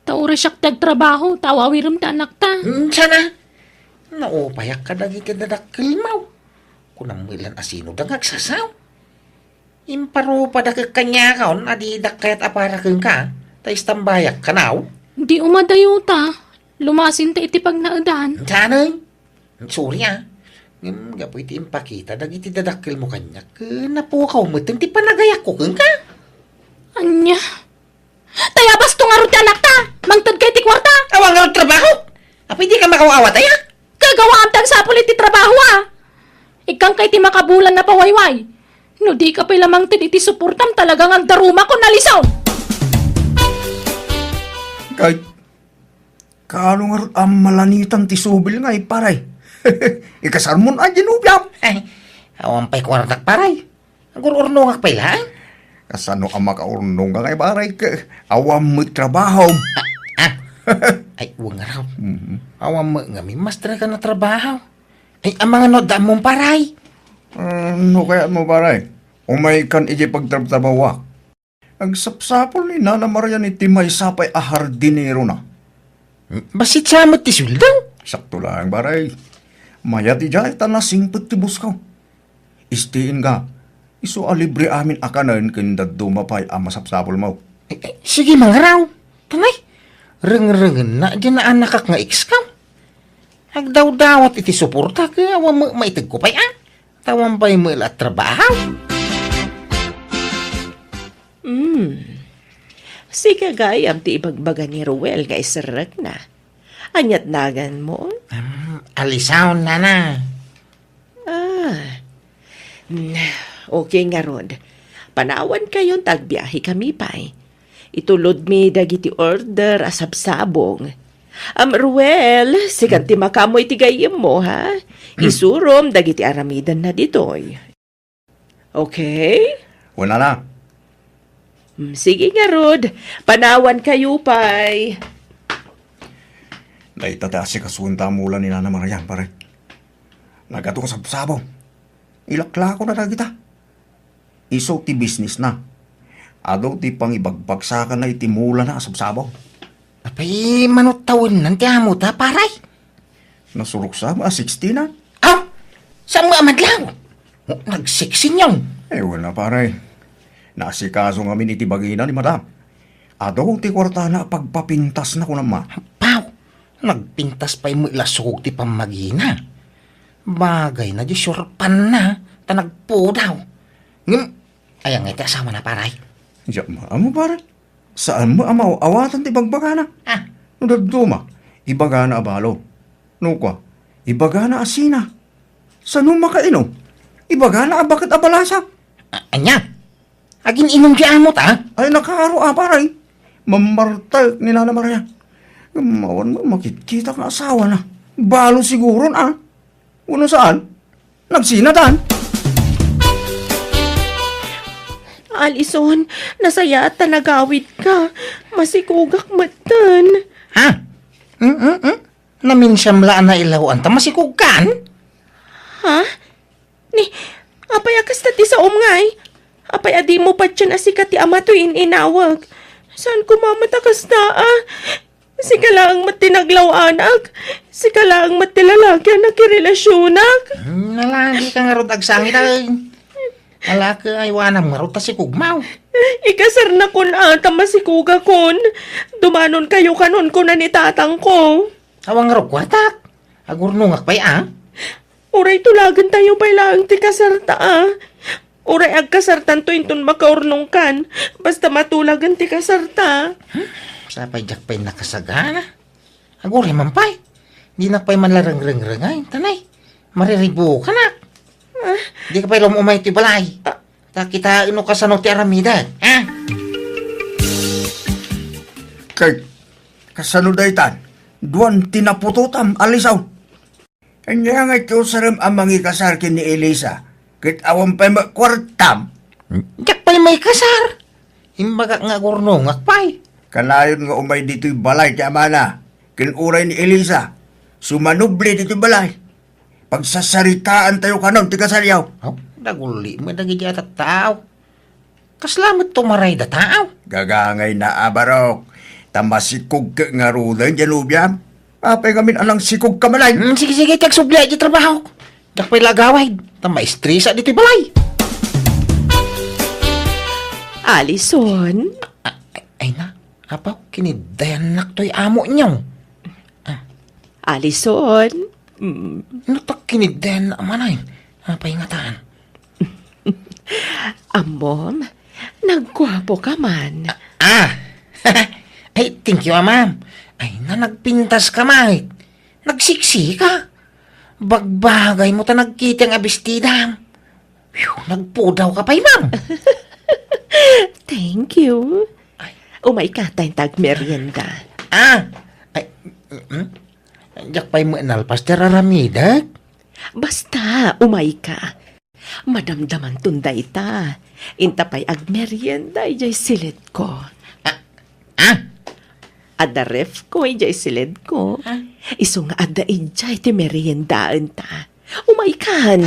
[SPEAKER 4] Taura siyak tagtrabaho, tawawiram ta anak ta.
[SPEAKER 1] Sana. Naupayak ka dagi ka dadakil mo. Kunang milan asino dagag sasaw. Imparo pa dagag kanya kaon, adidak kayat aparakeng ka. Tayo tambayak ka now.
[SPEAKER 4] Di umadayo ta. Lumasin ta iti pag naadan.
[SPEAKER 1] Sanay. Sorry gapo iti impakita, dagiti dadakil mo kanya. Napukaw mo, ti panagayak ko keng ka.
[SPEAKER 4] Anya? Tayabas to nga ron ti anak ta! Mangtad kay ti kwarta!
[SPEAKER 1] Awang nga trabaho. Apa hindi ka makawawa tayo?
[SPEAKER 4] Kagawa ang tagsapol iti trabaho Ikang kay ti makabulan na pawayway. No di ka pa lamang iti suportam talagang ang daruma ko nalisaw.
[SPEAKER 3] Kahit kaano nga rin ang malanitan ti subil nga paray. Ikasar mo na ginubyam.
[SPEAKER 1] Ay, awang pa'y kwartak paray. Ang ururnongak pa ilan.
[SPEAKER 3] Kasano ang makaurnong nga paray awam mo trabaho.
[SPEAKER 1] Ay, huwag nga raw. Awang mo nga, may master ka na trabaho. Ay, ang mga nodam mong paray.
[SPEAKER 3] Ano kaya mo paray? Umay kan iji pagtrabawa. Ang sapsapol ni Nana Maria ni Timay sapay ahardinero na.
[SPEAKER 1] Basit sa mo ti suldaw.
[SPEAKER 3] Sakto lang paray. Maya ti jay na singpet ti buskaw. Istiin nga. Iso alibre amin akanan kinda dumapay ang masapsapol mo.
[SPEAKER 1] Sige mga raw. Tanay. Reng-rengen na dyan na anak nga ikskaw. Agdaw-dawat iti suporta ka, awang mo maitig ko pa yan. Tawang pa'y mo at trabaho.
[SPEAKER 2] Si kagayam ti ibagbaga ni Ruel nga isarag na. Anyat nagan mo?
[SPEAKER 1] Alisaw na na.
[SPEAKER 2] Okay nga Rod. Panawan kayon tagbiyahe kami pa'y. Itulod mi dagiti order asabsabong. Ruel, sigan ti makamoy ti gayem mo, ha? Isurom dagiti aramidan na ditoy. Okay?
[SPEAKER 3] Wala na.
[SPEAKER 2] Sige nga, Rod. Panawan kayo, pay.
[SPEAKER 3] Naitata si kasunta mula ni Nana Maria pare. Nagato ko sa sabaw. Ilakla ko na kita. Iso ti business na. Ado ti pangibagbagsakan na itimula na asabsabaw.
[SPEAKER 1] Apay, manot tawin nanti amo ta, paray.
[SPEAKER 3] Nasurok sa 16 na.
[SPEAKER 1] Aw! Saan mo amadlaw? Nagsiksin yun.
[SPEAKER 3] Wala pare. Nasikaso nga iti bagina ni madam. Ado ti kwarta na pagpapintas na ko naman.
[SPEAKER 1] Paw, nagpintas pa'y mo ilasog ti pamagina. Bagay na di surpan na, tanagpo daw. Ayang nga iti asawa na, paray.
[SPEAKER 3] Diyan mo pare. Saan mo amaw awatan ti bagbagana? Nagduma, ibagana abalo. Nukwa, ibagana asina. Saan mo makainom? Ibagana bakit abalasa?
[SPEAKER 1] Anya? Agin inom di amot,
[SPEAKER 3] Ay nakaro paray. Mamartal ni Nana Maria. Mawan mo makikita ka asawa na. Balo siguro na. Uno saan? Nagsinatan.
[SPEAKER 2] Alison, nasaya at nagawid ka. Masikugak matan.
[SPEAKER 1] Ha? Naminsyam laan na ilawan ta masikugkan?
[SPEAKER 2] Ha? Ni, apay akas na ti sa umngay. Apay adi mo pa dyan asikat ti ama to inawag. Saan kumamatakas na Sika lang matinaglaw anak. Sika lang matilalagyan na kirelasyonak.
[SPEAKER 1] Nalagi ka nga rod agsangit ay. Alaka ay wanam nga rod ta si Kugmaw.
[SPEAKER 2] Ikasar na kun ata masikuga kun. Dumanon kayo kanon ko na ni tatang ko.
[SPEAKER 1] Awang nga rod kwatak. Agurnungak pa'y
[SPEAKER 2] Uray tulagan tayo pa lang ti kasarta Uray agkasartan to inton makaurnong kan. Basta matulagan ti kasarta.
[SPEAKER 1] Sapay jak pa'y nakasagana. Aguray man pa'y. Di na pa'y manlarang-rang-rangay. Tanay, mariribo ka na. Di ka pa'y lumumay ti balay. Kita ino kasano ti aramida.
[SPEAKER 3] Kay kasano daytan. Duwan tinapututam alisaw. Kanya nga ito sarang amang ikasar kin ni Elisa. Kit awan pa kwartam.
[SPEAKER 1] Jak pa'y may kasar. Imbaga nga gurnungak pa'y.
[SPEAKER 3] Kanayon nga umay dito'y balay ti amana. Kinuray ni Elisa. Sumanubli dito'y balay. Pagsasaritaan tayo kanon ti kasaryaw.
[SPEAKER 1] Daguli mo dagi at tao. Kaslamat tumaray da tao.
[SPEAKER 3] Gagangay na abarok. Tamasikog ka nga rudan dyan ubyam. Apay kami alang sikog kamalay.
[SPEAKER 1] Sige, tag subli di trabaho. Dakpay lagaway. Ta maestresa dito balay.
[SPEAKER 2] Alison,
[SPEAKER 1] Ay na, apaw, kinidayan naktoy amo niyaw.
[SPEAKER 2] Alison,
[SPEAKER 1] Ano ta kinidayan na manay? Pahingataan.
[SPEAKER 2] amom, nagkwapo ka man.
[SPEAKER 1] Ah! Ay, thank you, ma'am. Ay, na nagpintas ka, mate. Nagsiksi ka. Bagbagay mo ta nagkita ang abistida. Nagpudaw ka pa, ma'am.
[SPEAKER 2] Thank you. Umay ka tayong tag-merienda.
[SPEAKER 1] Ah! Ay, jak pa'y mo nalpas teraramidag.
[SPEAKER 2] Basta, umay ka. Madamdaman tunday ta. Intapay ag-merienda, ijay silid ko.
[SPEAKER 1] Ah!
[SPEAKER 2] Ada ref ko, ijay silid ko. Iso nga ada ijay ti meriendaan ta. Umay kan.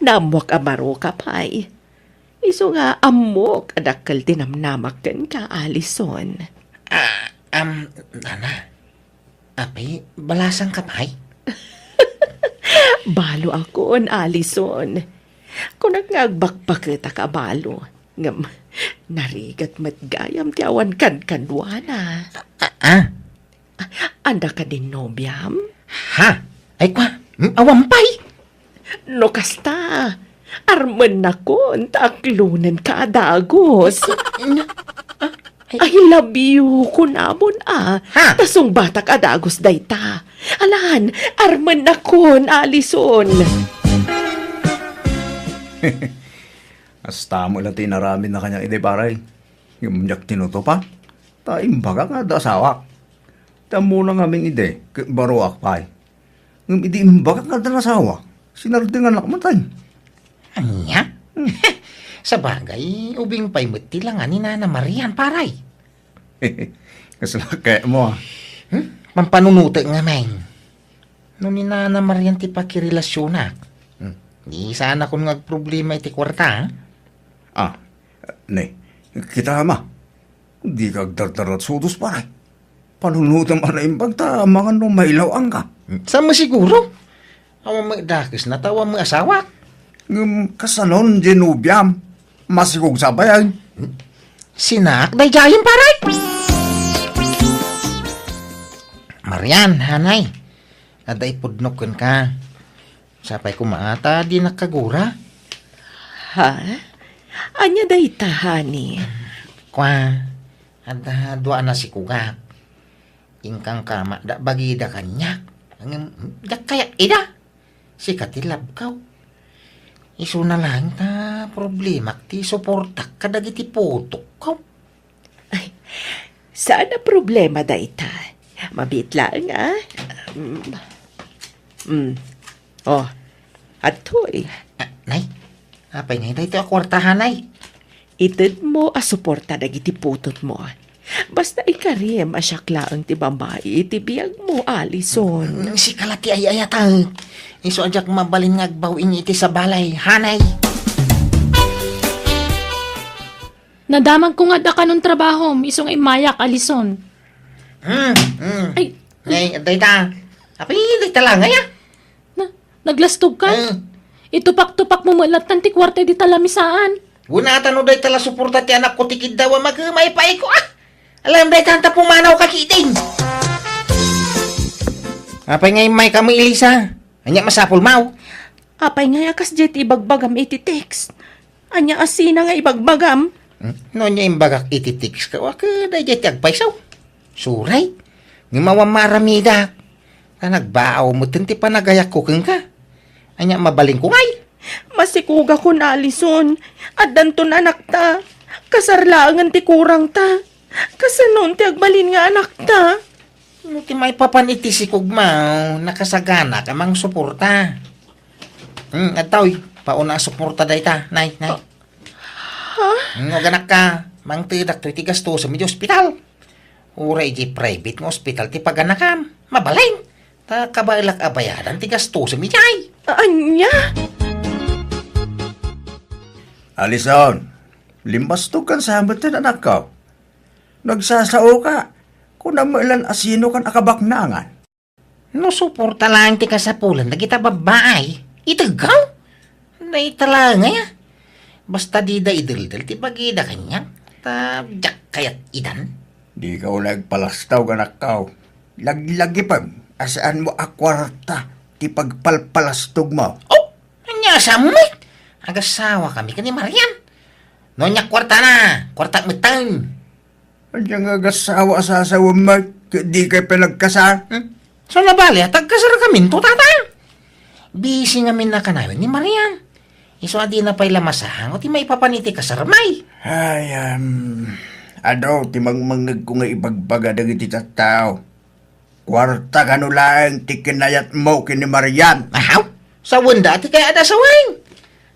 [SPEAKER 2] Namwak amaro ka pay. Iso nga amok adakal tinamnamakan ka, Alison.
[SPEAKER 1] Nana. Apay, balasang kapay.
[SPEAKER 2] Balo ako, Alison. Kung nagagbakbakita ka balo, ngam, narigat matgayam ti awan kan-kanwana. Anda ka din nobyam?
[SPEAKER 1] Ha? Ay kwa, awampay.
[SPEAKER 2] No kasta, arman na ko, taklunan ka adagos. I love you, kunamon
[SPEAKER 1] Ha?
[SPEAKER 2] Tasong batak adagos dayta. Alan, arman na ko, Alison.
[SPEAKER 3] Hasta mo lang tinaramin na kanyang idebaray. Yung yak tinuto pa. Taim baga nga da asawak. Tamo na ngaming ide, baro akpay. Ngam idi imbaga nga da nasawa. Sinardingan lakmatay.
[SPEAKER 1] Anya? Sa bagay, ubing pa'y muti lang ni Nana Marian, paray.
[SPEAKER 3] Kasala kaya mo ah.
[SPEAKER 1] Pampanunuti nga, men. No ni Nana Marian ti pakirelasyon na. Di sana kung problema iti kwarta, ha?
[SPEAKER 3] Ne, kita ma. Di ka agdardarat sudos paray. Panunutan man na imbag ta, mga nung mailaw ang ka.
[SPEAKER 1] Sa mo siguro? Awa magdakis na tawa mo asawa.
[SPEAKER 3] Kasanon, Genubiam. Masigog sabayan.
[SPEAKER 1] Sinak, day jayon, paray. Marian, hanay. Aday pudnokon ka. Sapay kumaata, di nakagura.
[SPEAKER 2] Ha? Anya dayta, honey?
[SPEAKER 1] Kwa, ada dua na si kuga. Ingkang kama, da bagida kanya. Da kaya ida. Si katilab kaw. Isu na lang ta problema ti suporta kadagiti putok kaw.
[SPEAKER 2] Sana problema dayta. Mabit lang, ah. Oh, atoy.
[SPEAKER 1] Nay, apay ngay dahito akwartahan, nay.
[SPEAKER 2] Itid mo a suporta dagiti putot mo. Basta ikarim asyakla ang ti babae, iti biyag mo, Alison.
[SPEAKER 1] Si kalati ay ayatang. Isu ajak mabalin ngagbawin iti sa balay, hanay.
[SPEAKER 4] Nadamag ko nga da ka nung trabaho, isong imayak, Alison. Ay,
[SPEAKER 1] Nay, dayta. Apay, dayta lang, ay
[SPEAKER 4] naglastog ka? Itupak-tupak mo mulat ng tikwarte di talamisaan.
[SPEAKER 1] Gunatan no dayta la suporta ti anak ko tikid daw magmay pa ko, Alam dayta hanta pumanaw kakiting. Apay ngay may kamo Elisa. Anya masapul mau.
[SPEAKER 2] Apay nga yakas jet ibagbagam iti text. Anya asina nga ibagbagam.
[SPEAKER 1] No niya imbagak ititiks ka. Waka da jet agpaisaw. Suray. Ngumawang maramida. Na nagbaaw mo tinti pa nagayak ko keng ka. Anya mabaling ko ngay.
[SPEAKER 2] Masikuga ko na, Alison. At danton anak ta. Kasarlaangan ti kurang ta. Kasanon ti agbalin nga anak ta.
[SPEAKER 1] Ti may papaniti si Kugmaw. Nakasagana ka mang suporta. Ataw, pauna suporta dayta. Nay.
[SPEAKER 2] Ha?
[SPEAKER 1] Ganak ka. Mang tidak to iti gasto sa medyo ospital. Uray di private nga ospital ti paganakam. Mabalay. Ta kabailak abayaran ti gasto sa medyo.
[SPEAKER 2] Anya?
[SPEAKER 3] Alison, limbastog kan sa hamot na anak ka. Nagsasao ka. Kung namailan asino kan akabaknangan.
[SPEAKER 1] No, suporta lang ti kasapulan na kita babae. Itagaw? Naitala nga ya. Basta di da idildil, ti bagida kanya. Jak kayat idan.
[SPEAKER 3] Di ka nagpalastaw ka nakaw. Laglagi pa, asaan mo akwarta, ti pagpalpalastog mo.
[SPEAKER 1] Oh, anya samit. Agasawa kami kani Marian. No, nya kwarta na. Kwarta metang.
[SPEAKER 3] Anya nga gasawa sa asawa mo, di kayo pinagkasal.
[SPEAKER 1] So nabali, tagkasara kami to tata. Busy ngamin na kanawin ni Marian. Iso adi na pa'y lamasahang o ti may papaniti kasarmay.
[SPEAKER 3] Ay, ado, timangmangag ko nga ibagbaga dagiti tattao. Kwarta ka no lang, ti kinayat mo kini Marian.
[SPEAKER 1] Ahaw, sa wanda ti kaya ada sa wang.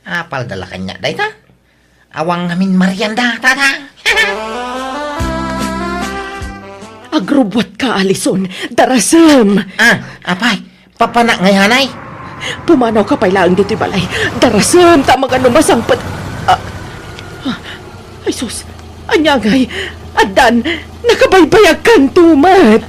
[SPEAKER 1] Apal dala kanya, day ta. Awang ngamin Marian da, tata.
[SPEAKER 2] Agrubot ka, Alison. Darasam.
[SPEAKER 1] Apay, papanak ngayanay.
[SPEAKER 2] Pumanaw ka pailaang dito'y balay. Darasam, tama ka numasang ay sus, anyagay. Adan, nakabaybayag kan tumat.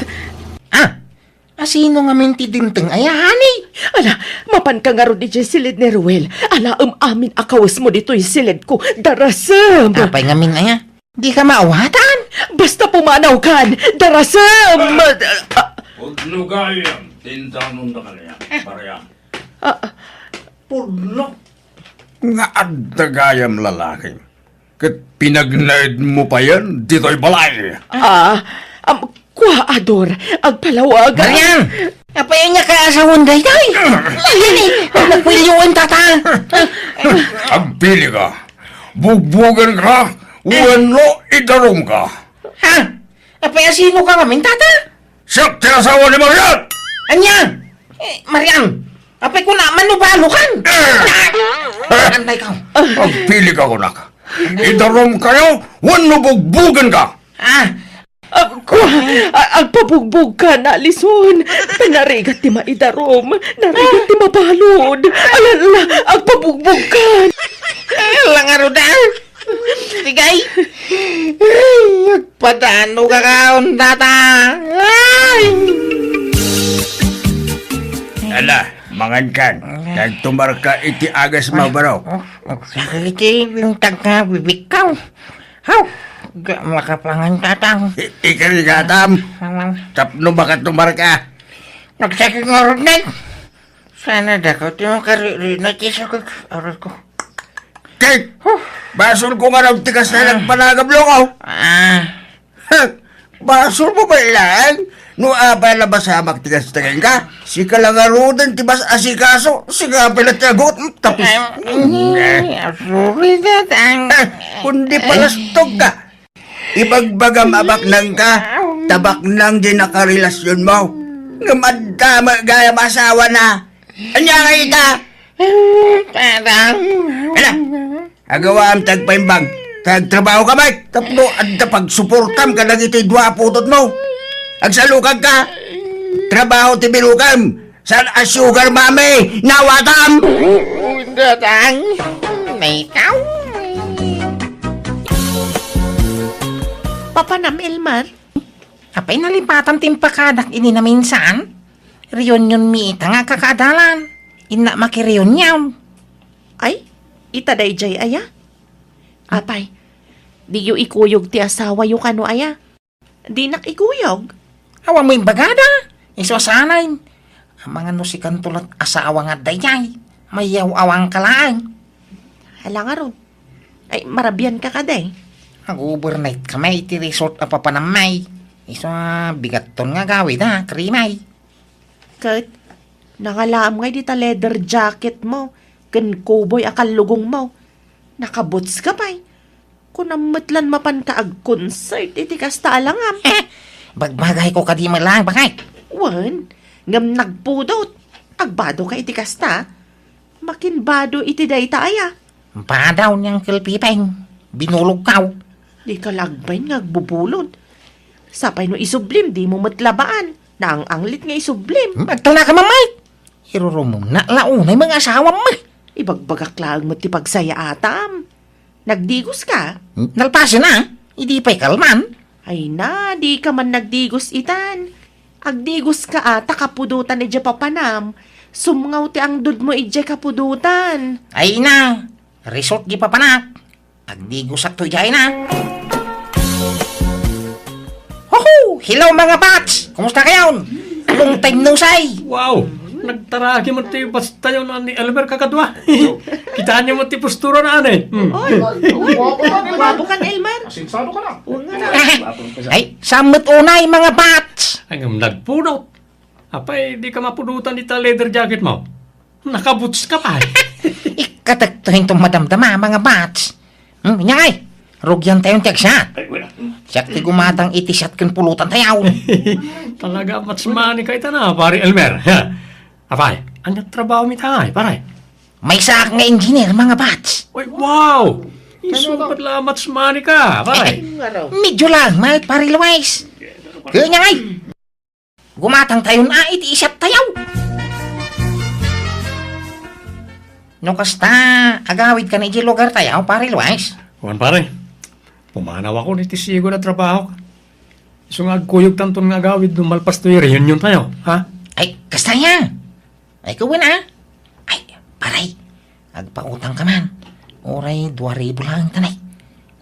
[SPEAKER 1] Asino ngamin ti dinteng ayahani?
[SPEAKER 2] Ala, mapan ka nga ro di dyan silid ni Ruel. Ala, amin akawas mo dito'y silid ko. Darasam.
[SPEAKER 1] Apay ngamin aya. Di ka maawatan.
[SPEAKER 2] Basta pumanaw kan. Darasam.
[SPEAKER 6] Pudlugayam, tintanong na kanaya, parang.
[SPEAKER 1] Pudlo.
[SPEAKER 3] Nga adagayam lalaki. Kat pinagnaid mo pa yan, dito'y balay.
[SPEAKER 2] Kuhaador, agpalawag.
[SPEAKER 1] Marian! Apay niya ka sa hunday, day. Nagpilyoan, tata.
[SPEAKER 3] Agpili ka. Bugbugan ka. Uwanlo, idarong ka.
[SPEAKER 1] Ha? Apay asino ka ngamin, tata?
[SPEAKER 3] Siyak tinasawa ni Marian!
[SPEAKER 1] Anya? Marian, apay ko naman nubalo kan. Anday ka.
[SPEAKER 3] Agpili ka, kunak. Idarong kayo, uwanlo bugbugan ka.
[SPEAKER 2] Agpabugbog ka na, Alison. Pinarigat ti maidarom. Narigat ti mabalod. Alala, agpabugbog ka.
[SPEAKER 1] Langaro da. Sigay. Nagpadano ka kaon, tata.
[SPEAKER 3] Ala, mangan kan. Nagtumar ka iti agas mabaraw.
[SPEAKER 1] Iti yung tagka bibikaw. Haw. Gak makapangan tatang.
[SPEAKER 3] Ikari katam. Tapno baka tumar ka.
[SPEAKER 1] Nagsakit ngorot na. Sana dakot yung kariri na tisakot. Aral ko.
[SPEAKER 3] Kate, basol ko nga ng tigas na nagpanagablokaw. Basol mo ba ilan? No abala ba sa magtigas-tigan ka? Si kalangarudan tibas asikaso. Siga pinatagot. Tapos.
[SPEAKER 1] Sorry tatang.
[SPEAKER 3] Kundi palastog ka. Ibagbagam abak nang ka. Tabak nang din nakarelasyon mo. Ngamadtama gaya masawa na. Anya nga ita?
[SPEAKER 1] Tatang.
[SPEAKER 3] Ala, agawa am tagpaimbang. Tagtrabaho ka ba? Tapno at pagsuportam ka lang ito'y dua putot mo. Agsalukag ka. Trabaho ti bilukam. San sugar mami. Nawatam.
[SPEAKER 1] Tatang. May ikaw.
[SPEAKER 2] Papanam, Elmar.
[SPEAKER 1] Apay nalipatan timpakadak ini na minsan. Reunion mi ita nga kakadalan. Ina makireunion.
[SPEAKER 2] Ay, itaday jay aya. Apay, di yu ikuyog ti asawa yu kano aya. Di nak ikuyog.
[SPEAKER 1] Awa mo yung bagada. Iswasanay. Ang mga nusikan tulad asawa nga dayay. Mayaw awang kalaan.
[SPEAKER 2] Hala nga ron. Ay, marabyan ka kaday.
[SPEAKER 1] Mag-overnight kami iti resort na papanamay. Bigat ton nga gawid ha, krimay.
[SPEAKER 2] Kat, nangalaam nga di ta leather jacket mo. Kan cowboy akalugong mo. Nakabots ka pa'y. Kung namatlan mapan ka ag-concert, iti kasta alangam.
[SPEAKER 1] Bagbagay ko ka di malang, bakay?
[SPEAKER 2] Wan, ngam nagpudot. Agbado ka iti kasta. Makinbado iti day taaya.
[SPEAKER 1] Badaw niyang kilpipeng. Binulog kaw.
[SPEAKER 2] Di ka lagbay nga agbubulod. Sapay no isublim, di mo matlabaan. Na ang anglit nga isublim.
[SPEAKER 1] Magtala ka mamay. Irurumong na launay mga asawa mo.
[SPEAKER 2] Ibagbagak lang mo ti pagsaya atam. Nagdigos ka?
[SPEAKER 1] Nalpasin na. Hindi pa'y kalman.
[SPEAKER 2] Ay na, di ka man nagdigos itan. Agdigos ka ata kapudutan ni Papanam. Sumngaw ti ang dud mo ije kapudutan.
[SPEAKER 1] Ay na, resort di pa panak. Agdigo sa to jay na. Hoho! Hello mga bats! Kumusta kayo? Long time no say.
[SPEAKER 7] Wow! Nagtaragi mo ti basta yun ni Elmer kakadwa. Kitaan niyo mo ti postura na ane.
[SPEAKER 2] Wabo kan, Elmer.
[SPEAKER 1] Ay, samot unay mga bats!
[SPEAKER 7] Ang nagpunot. Apay, di ka mapunutan ita leather jacket mo. Nakaboots ka pa.
[SPEAKER 1] Ikatagtuhin tong madamdama mga bats. Inyay! Rugyan tayong tiyagsat. Siyak ti gumatang itisat kan pulutan tayaw.
[SPEAKER 7] Talaga matsmani ka ita na, pare Elmer. Apay, anyang trabaho mi tayo, pare.
[SPEAKER 1] May sak nga engineer mga bats.
[SPEAKER 7] Uy, wow! Isupat la matsmani ka, pare.
[SPEAKER 1] Medyo lang, mal pare Luis. Kaya nyay! Gumatang tayo na itiisat tayaw. No kasta, agawid ka na iji lugar tayaw, pare Luis.
[SPEAKER 7] Kuan pare, pumanaw ako ni tisigo na trabaho ka. So nga agkuyog tanton nga gawid dumalpas to yung reunion tayo, ha?
[SPEAKER 1] Ay, kasta yan. Ay, kawin ah. Ay, paray. Agpautang ka man. Oray, 2,000 lang tanay.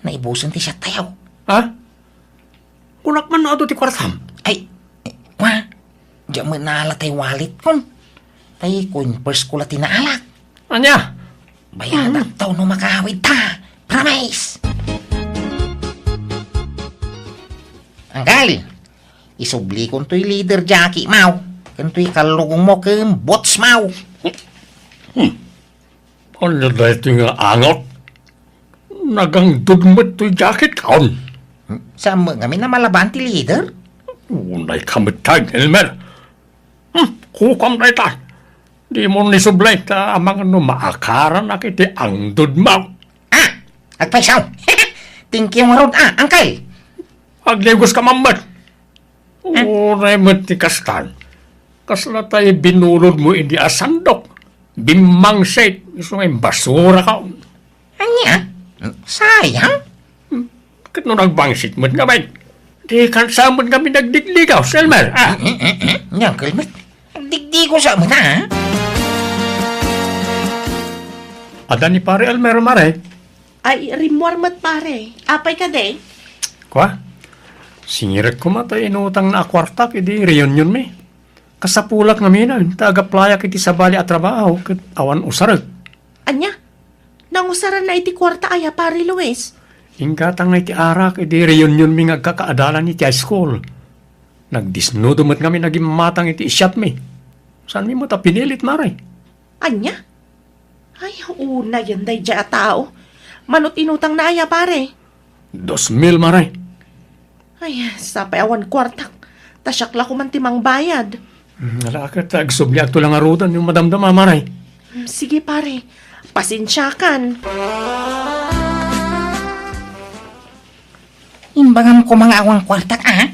[SPEAKER 1] Naibusan ti siya tayaw.
[SPEAKER 7] Ha? Kunak man na ito ti kwartam.
[SPEAKER 1] Ay, wa. Diyan mo naala tay wallet kon. Tay first ko lati naalak.
[SPEAKER 7] Anya?
[SPEAKER 1] Bayadak taw no makahawid ta. Promise. Anggal. Isubli kon to'y leader Jackie Mau. Kanto'y kalugong mo kang bots Mau.
[SPEAKER 7] Ano na ito nga angot? Nagang dudmot to'y jacket kaon.
[SPEAKER 1] Sa mga kami na malaban ti leader?
[SPEAKER 7] Unay kamitag, Elmer. Kukam na ita. Di mo nisublay ka amang ano maakaran na kiti ang dudmaw.
[SPEAKER 1] Ah, agpaisaw. Thank you marod angkal.
[SPEAKER 7] Aglegos ka mamat. Unay mo ti kastan. Kasla tayo binulod mo hindi asandok. Bimang set. Gusto nga basura ka.
[SPEAKER 1] Anya? Sayang.
[SPEAKER 7] Bakit nung nagbangsit mo nga ba? Di kansamon kami nagdigligaw, Selmer.
[SPEAKER 1] Yang kalmat. Digdi ko sa mga ha?
[SPEAKER 7] Ada ni pare Elmer mare.
[SPEAKER 2] Ay, rimwarmat pare. Apay ka de.
[SPEAKER 7] Kwa? Singirat ko matay inutang na akwarta kiti reunion mi. Kasapulak nga minan, taga-playa kiti sa bali at trabaho, kat awan usarag.
[SPEAKER 2] Anya? Nangusaran na iti kwarta aya pare Luis.
[SPEAKER 7] Ingkatang na iti arak, iti reunion mi nga kakaadalan iti high school. Nagdisnudo mo't kami naging matang iti isyat mi. Saan mi mo ta pinilit, maray?
[SPEAKER 2] Anya? Ay, una yan day dya tao. Manot inutang na aya pare.
[SPEAKER 7] 2,000, maray.
[SPEAKER 2] Ay, sapay awan kwartak. Tasyakla ko man timang bayad.
[SPEAKER 7] Nalakat, agsubli to lang arudan yung madamdama, maray.
[SPEAKER 2] Sige pare, pasensyakan.
[SPEAKER 1] Imbangam ko mga awang kwartak ah.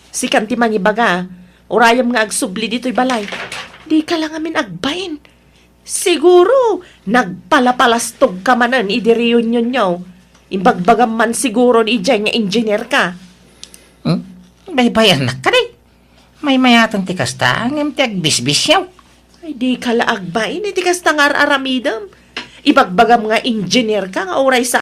[SPEAKER 2] Si kanti mangibaga, urayam nga agsubli dito'y balay. Di ka lang amin agbayin. Siguro, nagpalapalastog ka manan idi reunion nyo. Imbagbagam man siguro ni Ijay nga engineer ka.
[SPEAKER 1] Baybayan na ka day. May mayatang tikasta ang tiag bisbis yaw.
[SPEAKER 2] Ay, di ka laagbayin, di ka stangar aramidam. Ibagbagam nga engineer ka nga oray sa